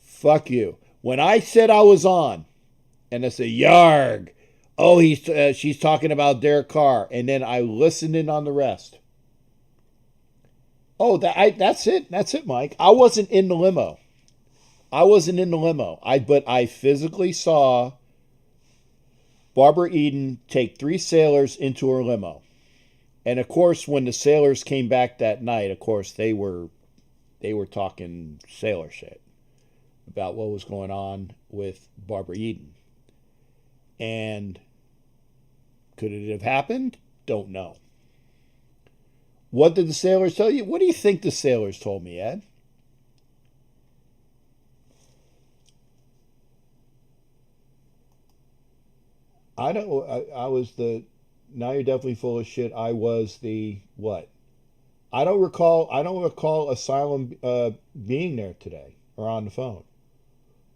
Fuck you. When I said I was on, and I said, Yarg. Oh, she's talking about Derek Carr. And then I listened in on the rest. Oh, that's it. That's it, Mike. I wasn't in the limo. But I physically saw Barbara Eden take 3 sailors into her limo. And of course, when the sailors came back that night, of course they were talking sailor shit about what was going on with Barbara Eden. And could it have happened? Don't know. What did the sailors tell you? What do you think the sailors told me, Ed? I don't. I was the. Now you're definitely full of shit. I was the what? I don't recall. I don't recall Asylum being there today or on the phone.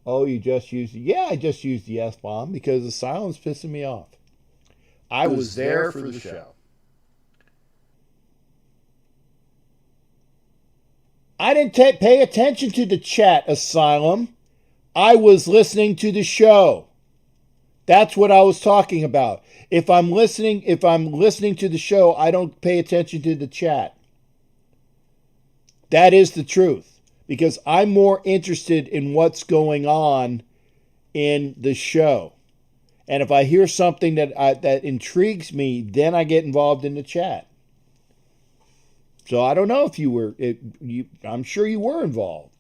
Oh, you just used. Yeah, I just used the F-bomb because Asylum's pissing me off. I was there for the show. I didn't pay attention to the chat, Asylum. I was listening to the show. That's what I was talking about. If I'm listening to the show, I don't pay attention to the chat. That is the truth. Because I'm more interested in what's going on in the show. And if I hear something that intrigues me, then I get involved in the chat. So I don't know if you were. I'm sure you were involved.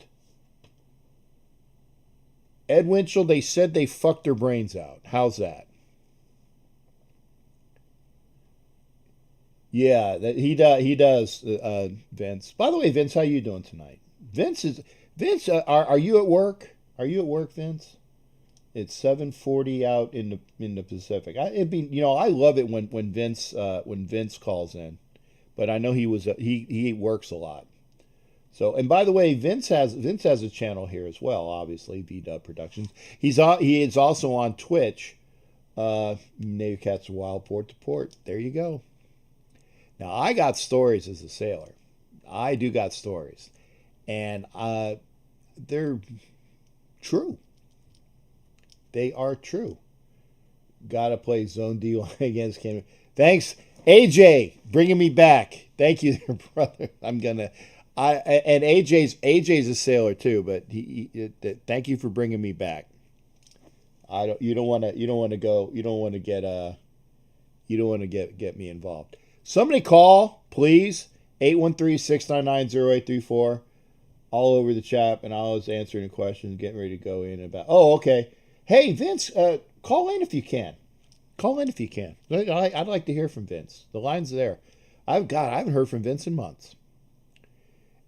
Ed Winchell, they said they fucked their brains out. How's that? Yeah, he does. Vince. By the way, Vince, how you doing tonight? Vince. Are you at work? Are you at work, Vince? It's 7:40 out in the Pacific. I love it when Vince calls in, but I know he works a lot. So, and by the way, Vince has a channel here as well. Obviously, VDub Productions. He is also on Twitch. Native Cats Wild Port to Port. There you go. Now I got stories as a sailor. I do got stories, and they're true. They are true. Gotta play Zone D against Canada. Thanks, AJ, bringing me back. Thank you, brother. And AJ's a sailor too, but thank you for bringing me back. You don't want to get me involved. Somebody call, please. 813-699-0834. All over the chat, and I was answering the questions, getting ready to go in about. Oh, okay. Hey, Vince, call in if you can. Call in if you can. I'd like to hear from Vince. The line's there. I haven't heard from Vince in months.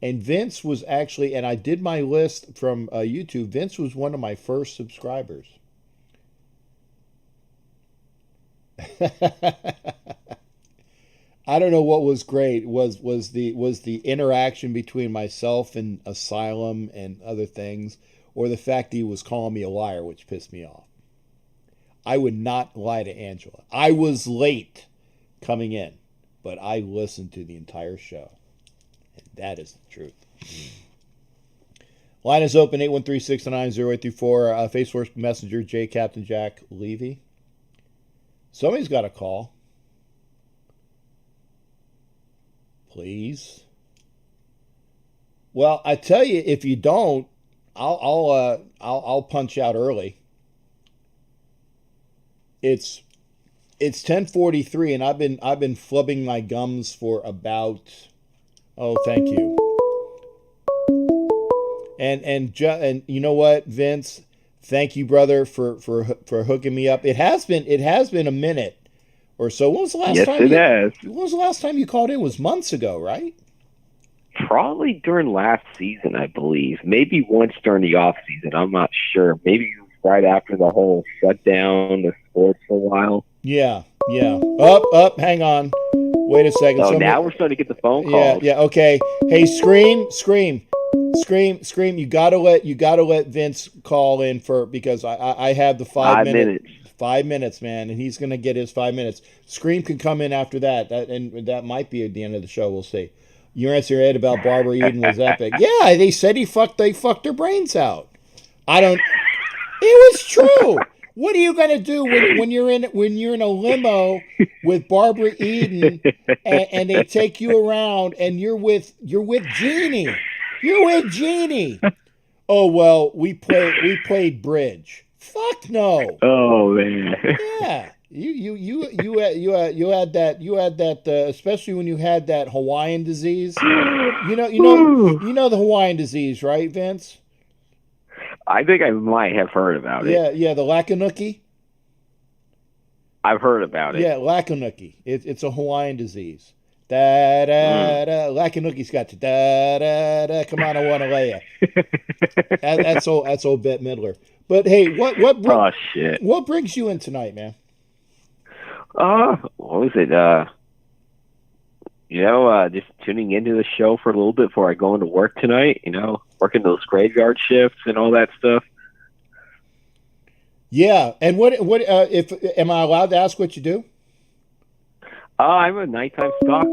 And Vince was actually, and I did my list from YouTube. Vince was one of my first subscribers. I don't know what was great was the interaction between myself and Asylum and other things, or the fact that he was calling me a liar, which pissed me off. I would not lie to Angela. I was late coming in, but I listened to the entire show. And that is the truth. Line is open, 813-699-0834. Facebook Messenger, J. Captain Jack Levy. Somebody's got a call. Please. Well, I tell you, if you don't, I'll punch out early. It's 10:43, and I've been flubbing my gums for about. Oh, thank you. And you know what, Vince? Thank you, brother, for hooking me up. It has been a minute or so. When was the last time? Yes, it has. When was the last time you called in? It was months ago, right? Probably during last season, I believe. Maybe once during the off season. I'm not sure. Maybe right after the whole shutdown the sports for a while. Yeah. Up. Hang on. Wait a second. Oh, now we're starting to get the phone calls. Yeah. Okay. Hey, scream. You gotta let Vince call in because I have the 5 minutes. 5 minutes, man, and he's gonna get his 5 minutes. Scream can come in after that. That might be at the end of the show. We'll see. Your answer, Ed, about Barbara Eden was epic. Yeah, they said they fucked their brains out. It was true. What are you gonna do when you're in a limo with Barbara Eden and they take you around and you're with Jeannie? You're with Jeannie. Oh well, we played bridge. Fuck no. Oh man. You had that especially when you had that Hawaiian disease. You know the Hawaiian disease, right, Vince? I think I might have heard about it. Yeah, the Lakanuki. I've heard about it. Yeah, Lakanuki. It's a Hawaiian disease. Da da da. Lakanuki's got to da da da. Come on, I want to lay ya. That's old Bette Midler. But hey, Oh shit! What brings you in tonight, man? What was it? Just tuning into the show for a little bit before I go into work tonight. Working those graveyard shifts and all that stuff. Yeah, and what if am I allowed to ask what you do? I'm a nighttime stock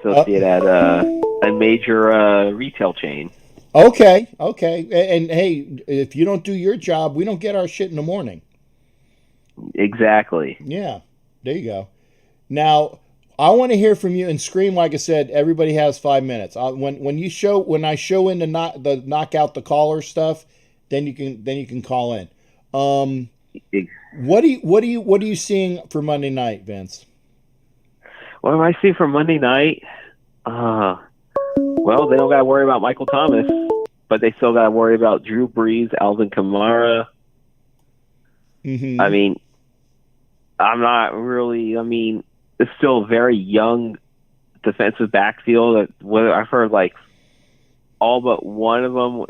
associate at a major retail chain. Okay. And hey, if you don't do your job, we don't get our shit in the morning. Exactly. Yeah, there you go. Now, I want to hear from you and Scream. Like I said, everybody has 5 minutes. When I show in the knock out the caller stuff, then you can call in. What are you seeing for Monday night, Vince? What am I seeing for Monday night? Well, they don't got to worry about Michael Thomas, but they still got to worry about Drew Brees, Alvin Kamara. Mm-hmm. I mean, it's still a very young defensive backfield. I've heard like all but one of them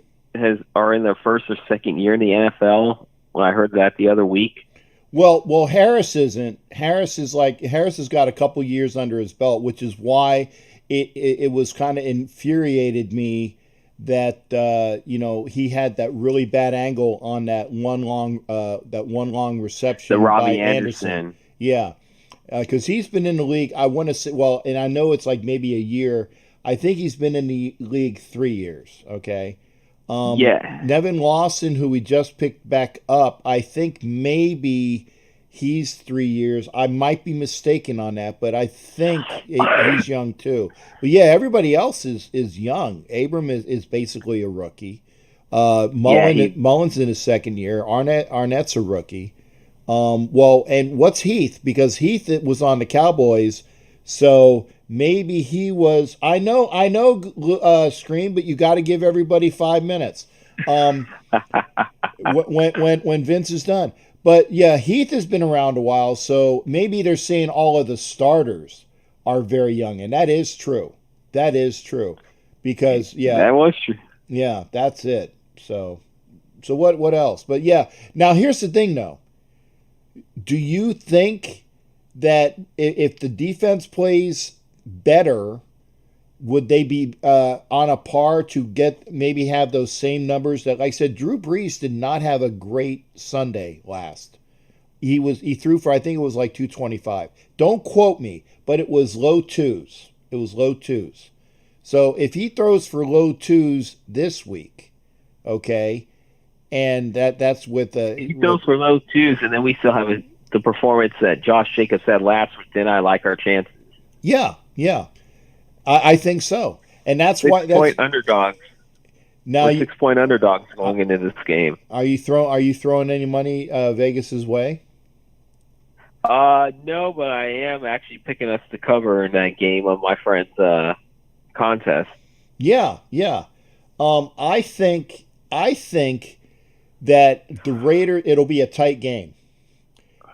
are in their first or second year in the NFL. When I heard that the other week. Well, Harris isn't. Harris has got a couple years under his belt, which is why it was kind of infuriated me that he had that really bad angle on that one long reception. The Robbie Anderson. Yeah, because he's been in the league. I want to say, and I know it's like maybe a year. I think he's been in the league 3 years. Okay. Nevin Lawson, who we just picked back up, I think maybe he's 3 years. I might be mistaken on that, but I think he's young too. But yeah, everybody else is young. Abram is basically a rookie. Mullen's in his second year. Arnett's a rookie. And what's Heath? Because Heath was on the Cowboys, so maybe he was. I know. Scream, but you got to give everybody 5 minutes. When Vince is done. But yeah, Heath has been around a while, so maybe they're saying all of the starters are very young, and that is true. That is true, because that was true. Yeah, that's it. So what else? But yeah, now here's the thing, though. Do you think that if the defense plays better, would they be on a par to maybe have those same numbers that, like I said, Drew Brees did not have a great Sunday last. He threw for, I think it was like 225. Don't quote me, but it was low twos. It was low twos. So if he throws for low twos this week, okay, and that's with he throws for low twos, and then we still have the performance that Josh Jacobs had last week. Then I like our chances. Yeah. I think so, and that's why 6 point underdogs. Now 6 point underdogs going into this game. Are you throwing any money Vegas's way? No, but I am actually picking us to cover in that game on my friend's contest. Yeah. I think that the Raiders, it'll be a tight game.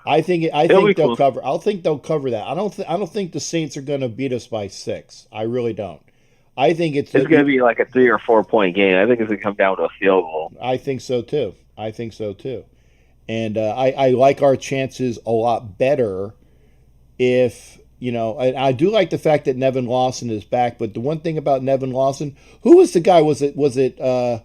I think they'll cover. I think they'll cover that. I don't think the Saints are going to beat us by 6. I really don't. I think it's going to be like a 3 or 4 point game. I think it's going to come down to a field goal. I think so too. And I like our chances a lot better if, and I do like the fact that Nevin Lawson is back. But the one thing about Nevin Lawson, who was the guy? Was it the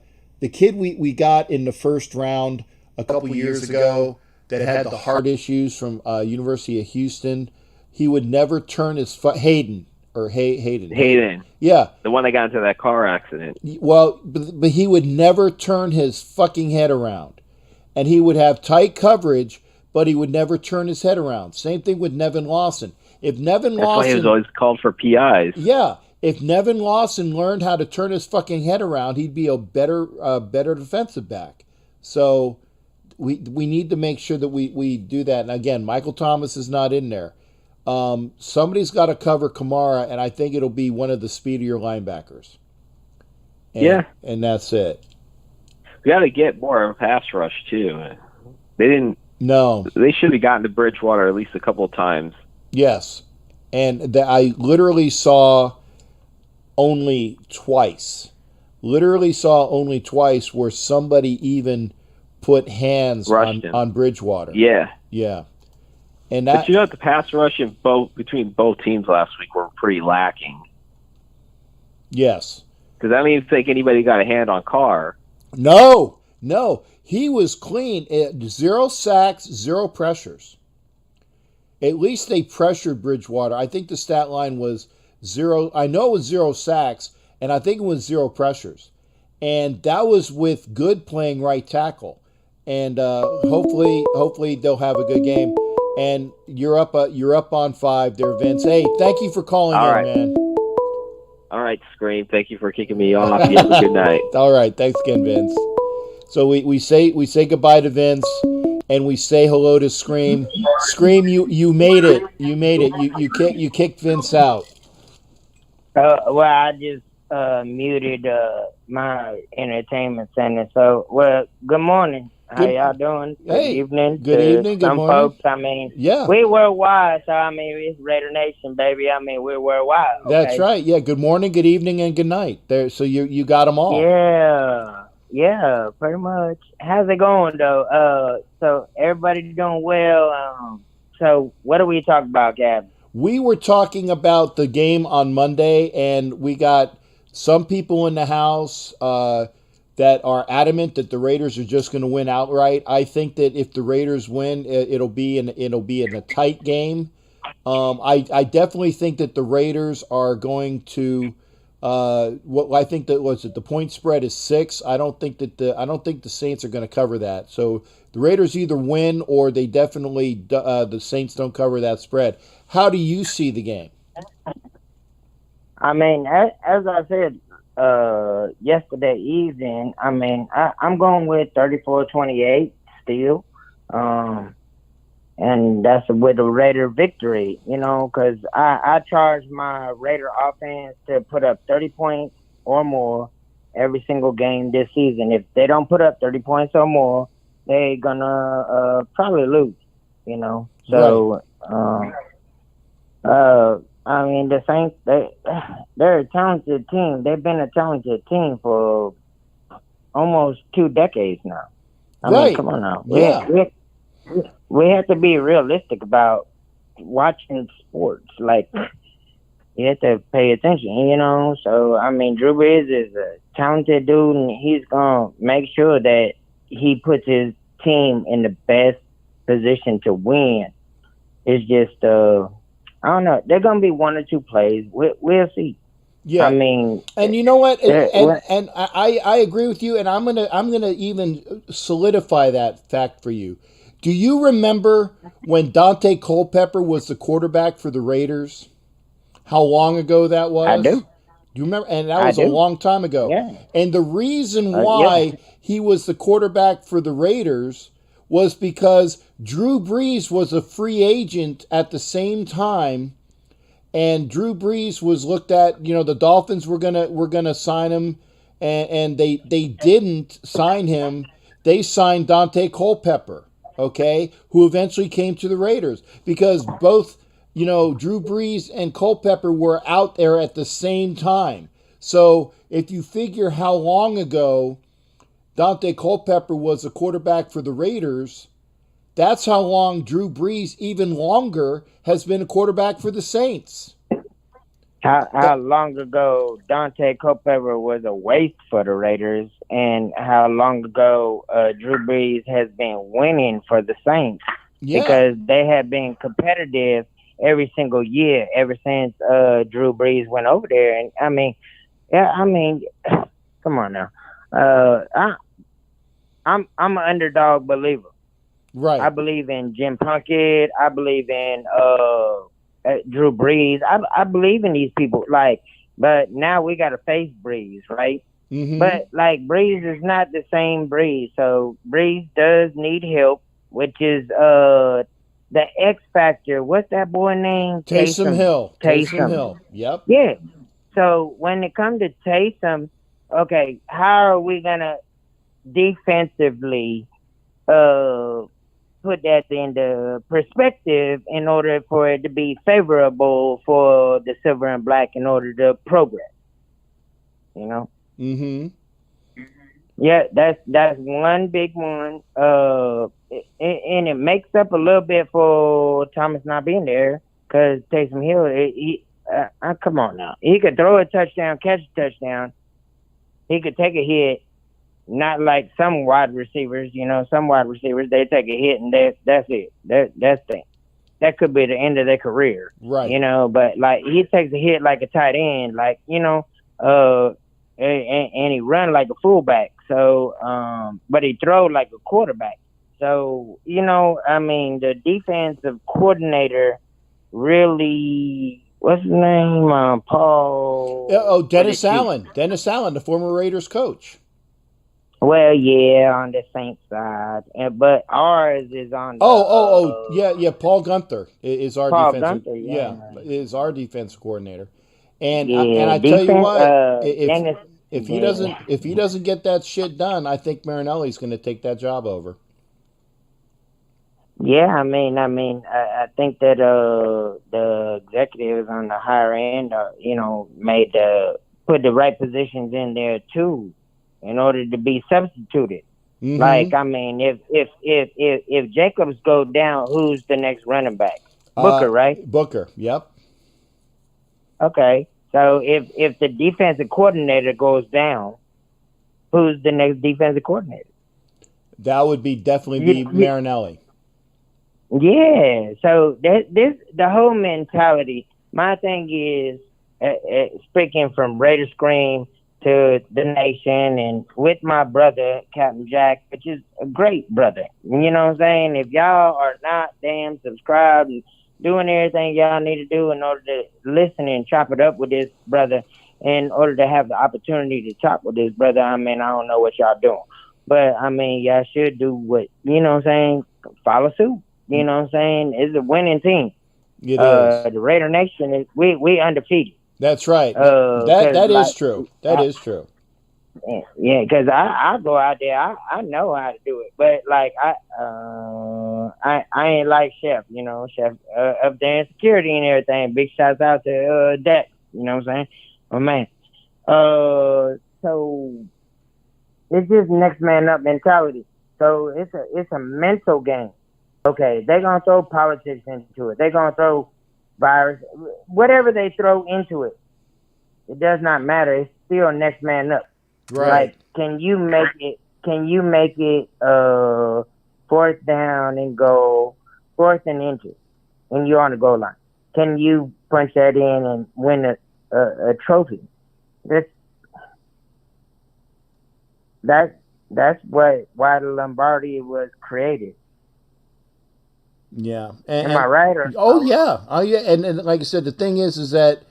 kid we got in the first round a couple years ago that had the heart issues from University of Houston? He would never turn his Hayden. Yeah. The one that got into that car accident. Well, but he would never turn his fucking head around. And he would have tight coverage, but he would never turn his head around. Same thing with Nevin Lawson. That's why he was always called for PIs. Yeah. If Nevin Lawson learned how to turn his fucking head around, he'd be a better defensive back. So we need to make sure that we do that. And again, Michael Thomas is not in there. Somebody's got to cover Kamara, and I think it'll be one of the speedier linebackers. And that's it. We got to get more of a pass rush too. They didn't. No, they should have gotten to Bridgewater at least a couple of times. Yes, and I literally saw only twice. Where somebody even put hands on Bridgewater. Yeah. And that, but you know, the pass rush between both teams last week were pretty lacking. Yes. Because I don't even think anybody got a hand on Carr. No. He was clean. 0 sacks, 0 pressures. At least they pressured Bridgewater. I think the stat line was 0. I know it was 0 sacks, and I think it was 0 pressures. And that was with Good playing right tackle. And hopefully they'll have a good game. And you're up on 5 there, Vince. Hey, thank you for calling man. All right, Scream. Thank you for kicking me off. You have a good night. All right, thanks again, Vince. So we say goodbye to Vince, and we say hello to Scream. Scream, you made it. You kicked Vince out. Well, I just muted my entertainment center. So, well, good morning. How y'all doing? Good evening. Good evening. Good morning. Some folks, I mean, we worldwide, so I mean, it's Raider Nation, baby. I mean, we're worldwide. Okay? That's right. Yeah. Good morning, good evening, and good night. There. So you got them all. Yeah, pretty much. How's it going though? So everybody doing well. So what are we talking about, Gab? We were talking about the game on Monday, and we got some people in the house that are adamant that the Raiders are just going to win outright. I think that if the Raiders win, it'll be in a tight game. I definitely think that the Raiders are going to. I think that the point spread is 6. I don't think the Saints are going to cover that. So the Raiders either win or they definitely the Saints don't cover that spread. How do you see the game? I mean, as I said yesterday evening, I mean, I'm going with 34-28 still. And that's with a Raider victory, you know, because I charge my Raider offense to put up 30 points or more every single game this season. If they don't put up 30 points or more, they're going to probably lose, you know. So, I mean, the Saints, they're a talented team. They've been a talented team for almost 2 decades now. I mean, come on now. We have to be realistic about watching sports. Like, you have to pay attention, you know? So, I mean, Drew Brees is a talented dude, and he's going to make sure that he puts his team in the best position to win. It's just, I don't know. They're going to be 1 or 2 plays. We'll see. Yeah, I mean, and you know what? And I agree with you, and I'm gonna even solidify that fact for you. Do you remember when Dante Culpepper was the quarterback for the Raiders? How long ago that was? I do. Do you remember? And that was a long time ago. Yeah. And the reason why he was the quarterback for the Raiders was because Drew Brees was a free agent at the same time, and Drew Brees was looked at. You know, the Dolphins were gonna sign him, and they didn't sign him. They signed Dante Culpepper. Okay, who eventually came to the Raiders because both, you know, Drew Brees and Culpepper were out there at the same time. So if you figure how long ago Dante Culpepper was a quarterback for the Raiders, that's how long Drew Brees, even longer, has been a quarterback for the Saints. How long ago Dante Culpepper was a waste for the Raiders, and how long ago Drew Brees has been winning for the Saints, because they have been competitive every single year ever since Drew Brees went over there. And I mean, come on now, I'm an underdog believer. Right. I believe in Jim Plunkett. I believe in Drew Brees. I believe in these people. Like, but now we got to face Brees, right? But like Breeze is not the same Breeze. So Breeze does need help, which is the X factor. What's that boy name? Taysom Hill. Taysom Hill. Yep. Yeah. So when it comes to Taysom, okay, how are we gonna defensively put that into perspective in order for it to be favorable for the silver and black in order to progress? You know? Yeah, that's one big one. And it makes up a little bit for Thomas not being there, because Taysom Hill, come on now. He could throw a touchdown, catch a touchdown. He could take a hit. Not like some wide receivers, you know. Some wide receivers, they take a hit and that's it. That could be the end of their career, right? You know. But like he takes a hit like a tight end, like, you know, and he run like a fullback. So, but he throw like a quarterback. So, you know, I mean, the defensive coordinator really, what's his name? Paul. Dennis Allen. Dennis Allen, the former Raiders coach. Well, yeah, on the Saints side, but ours is on the... Yeah. Paul Gunther is our defensive. Gunther, is our defense coordinator, and yeah, I tell you what, if he doesn't get that shit done, I think Marinelli's going to take that job over. Yeah, I mean, I think that the executives on the higher end, you know, put the right positions in there too, in order to be substituted. Like, I mean, if Jacobs go down, who's the next running back? Booker, right? Booker, yep. Okay, so if the defensive coordinator goes down, who's the next defensive coordinator? That would definitely be Marinelli. Yeah, so the whole mentality. My thing is, speaking from Raider Scream to the nation, and with my brother Captain Jack, which is a great brother. You know what I'm saying? If y'all are not damn subscribed and doing everything y'all need to do in order to listen and chop it up with this brother, in order to have the opportunity to chop with this brother, I mean, I don't know what y'all doing, but I mean, y'all should do what, you know what I'm saying? Follow suit. You know what I'm saying? It's a winning team. It is. The Raider Nation is we undefeated. That's right. That is true. That is true. Yeah, because I go out there, I know how to do it, but like I ain't like Chef, you know, Chef up there in security and everything. Big shouts out to Dex, you know what I'm saying? Oh man. So it's just next man up mentality. So it's a mental game. Okay, they're gonna throw politics into it. They're gonna throw virus, whatever they throw into it. It does not matter. It's still next man up. Right. Like, can you make it fourth down and goal, fourth and inches, and you're on the goal line? Can you punch that in and win a trophy? That's why the Lombardi was created. Yeah. Am I right? Yeah. And like I said, the thing is that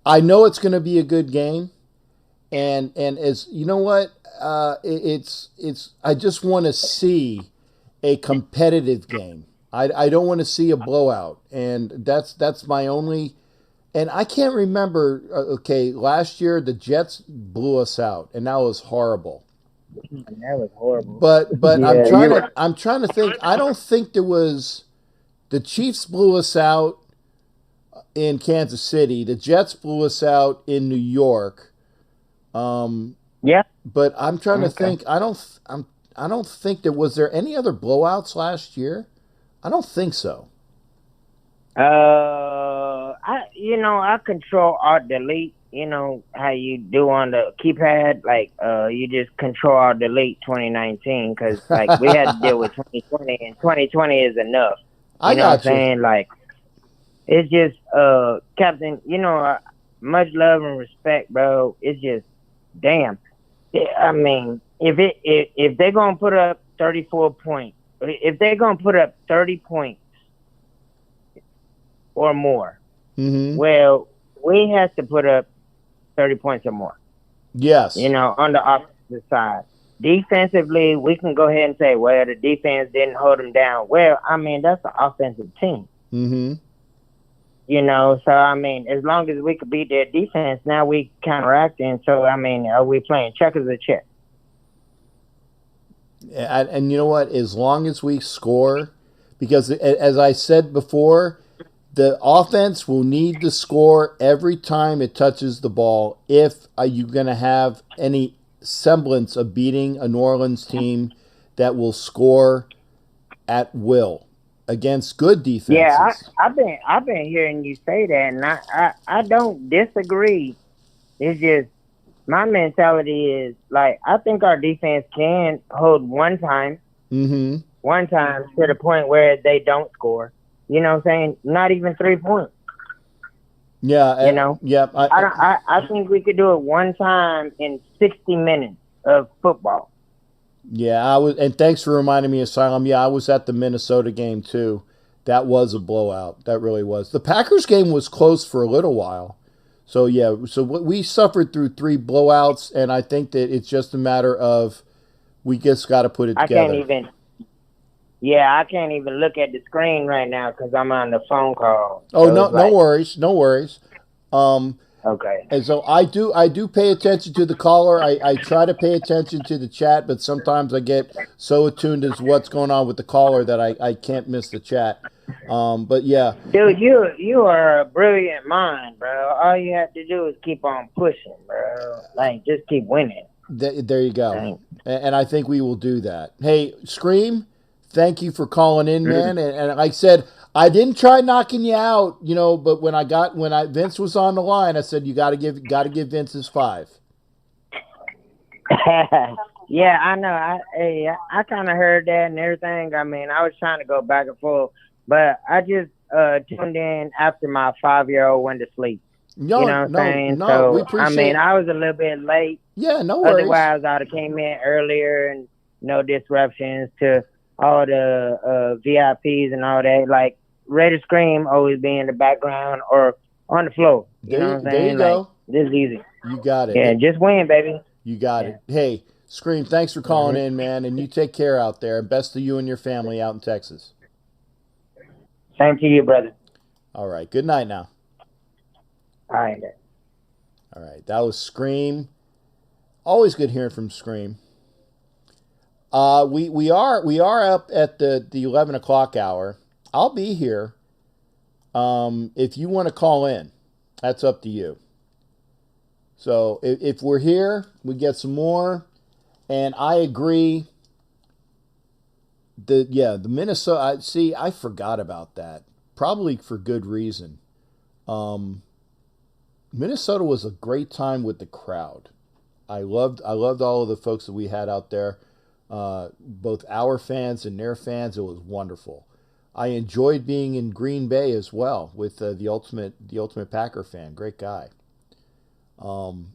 I know it's going to be a good game, and as you know what, it's I just want to see a competitive game. I don't want to see a blowout, and that's my only. And I can't remember. Okay, last year the Jets blew us out, and that was horrible. That was horrible. But I'm trying to think. I don't think there was. The Chiefs blew us out in Kansas City. The Jets blew us out in New York. Yeah. But I'm trying to think. I don't think was there any other blowouts last year? I don't think so. I control Alt Delete. You know how you do on the keypad, like you just control Alt Delete 2019, because like we had to deal with 2020, and 2020 is enough. You know what I'm saying? Like, it's just Captain. You know, much love and respect, bro. It's just damn. I mean, if they're gonna put up 34 points, if they're gonna put up 30 points or more, well, we have to put up 30 points or more. Yes. On the offensive side. Defensively, we can go ahead and say, well, the defense didn't hold them down. Well, I mean, that's an offensive team. Mm-hmm. So, I mean, as long as we could beat their defense, now we counteracting. So, I mean, are we playing checkers or chess? And you know what? As long as we score, because as I said before, the offense will need to score every time it touches the ball if you're going to have any semblance of beating a New Orleans team that will score at will against good defenses. Yeah, I've been hearing you say that, and I don't disagree. It's just my mentality is like I think our defense can hold one time to the point where they don't score. You know what I'm saying? Not even 3 points. Yeah. Yeah. I think we could do it one time in 60 minutes of football. Yeah, I was, and thanks for reminding me, Asylum. Yeah, I was at the Minnesota game too. That was a blowout. That really was. The Packers game was close for a little while. So yeah, so we suffered through 3 blowouts, and I think that it's just a matter of we just got to put it together. I can't even look at the screen right now because I'm on the phone call. Oh, so no worries, no worries. Okay. And so I do pay attention to the caller. I try to pay attention to the chat, but sometimes I get so attuned as what's going on with the caller that I can't miss the chat. But yeah. Dude, you are a brilliant mind, bro. All you have to do is keep on pushing, bro. Like, just keep winning. There you go. And I think we will do that. Hey, Scream, thank you for calling in, man. And like I said, I didn't try knocking you out, but when Vince was on the line, I said you got to give Vince his 5. Yeah, I know. I kind of heard that and everything. I mean, I was trying to go back and forth, but I just tuned in after my 5-year-old went to sleep. No, you know what I'm saying? No, so we appreciate I mean, I was a little bit late. Yeah, no worries. Otherwise, I'd have came in earlier and no disruptions to all the VIPs and all that. Like, Raider Scream always be in the background or on the floor. You know what I'm saying? There you go. This is easy. You got it. Yeah, just win, baby. You got it. Hey, Scream, thanks for calling in, man, and you take care out there. Best to you and your family out in Texas. Same to you, brother. All right. Good night now. All right. All right. That was Scream. Always good hearing from Scream. We are up at the 11 o'clock hour. I'll be here. If you want to call in, that's up to you. So if we're here, we get some more. And I agree. The Minnesota. I forgot about that. Probably for good reason. Minnesota was a great time with the crowd. I loved all of the folks that we had out there. Both our fans and their fans. It was wonderful. I enjoyed being in Green Bay as well with the ultimate Packer fan. Great guy.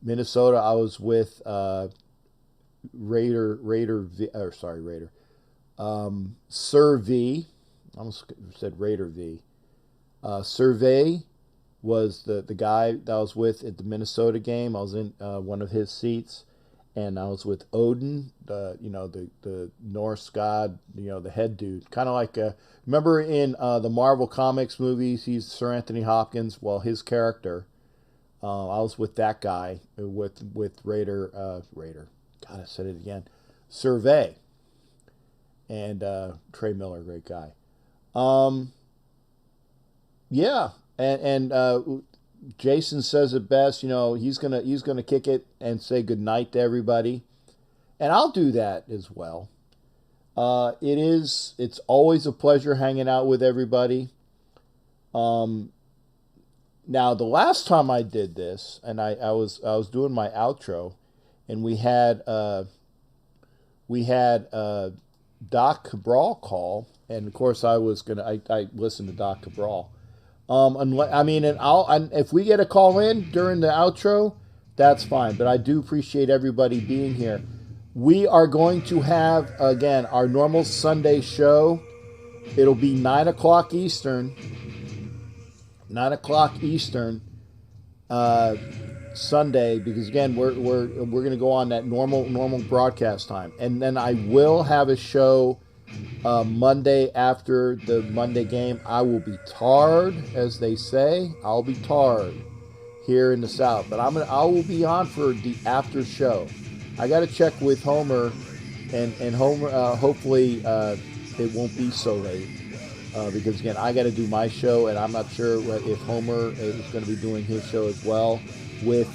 Minnesota, I was with Sir V. I almost said Raider V. Survey was the guy that I was with at the Minnesota game. I was in one of his seats. And I was with Odin, the Norse god, the head dude. Kind of like, remember in the Marvel Comics movies, he's Sir Anthony Hopkins. Well, his character, I was with that guy, with Raider. God, I said it again. Survey. And Trey Miller, great guy. Yeah, and Jason says it best, he's gonna kick it and say goodnight to everybody. And I'll do that as well. It's always a pleasure hanging out with everybody. Now the last time I did this, and I was doing my outro, and we had Doc Cabral call, and of course I listened to Doc Cabral. If we get a call in during the outro, that's fine. But I do appreciate everybody being here. We are going to have, again, our normal Sunday show. It'll be 9 o'clock Eastern. 9 o'clock Eastern. Sunday, because again we're going to go on that normal broadcast time, and then I will have a show Monday after the Monday game. I will be tarred, as they say. I'll be tarred here in the South, but I will be on for the after show. I got to check with Homer, and Homer hopefully it won't be so late. Because again, I got to do my show, and I'm not sure if Homer is going to be doing his show as well with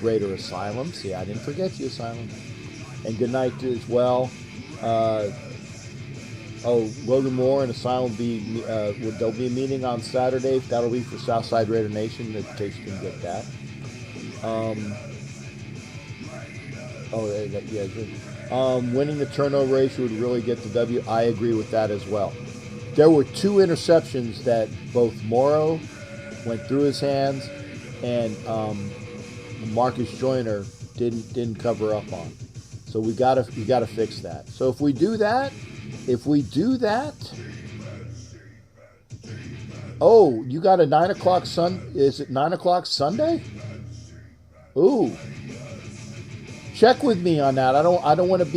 Raider Asylum. See, I didn't forget you, Asylum. And good night as well. Logan Moore and Asylum there'll be a meeting on Saturday. That'll be for Southside Raider Nation, in case you can get that. Winning the turnover ratio would really get the W. I agree with that as well. There were 2 interceptions that both Morrow went through his hands, and Marcus Joyner didn't cover up on. So we gotta fix that. So if we do that, oh, you got a 9 o'clock is it 9 o'clock Sunday? Ooh. Check with me on that. I don't want to.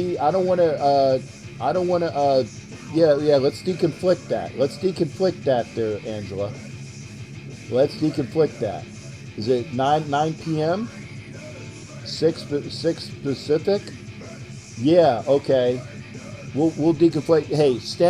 Yeah, let's deconflict that. Let's deconflict that there, Angela. Let's deconflict that. Is it 9 p.m.? 6 Pacific? Yeah, okay. We'll deconflict. Hey, stand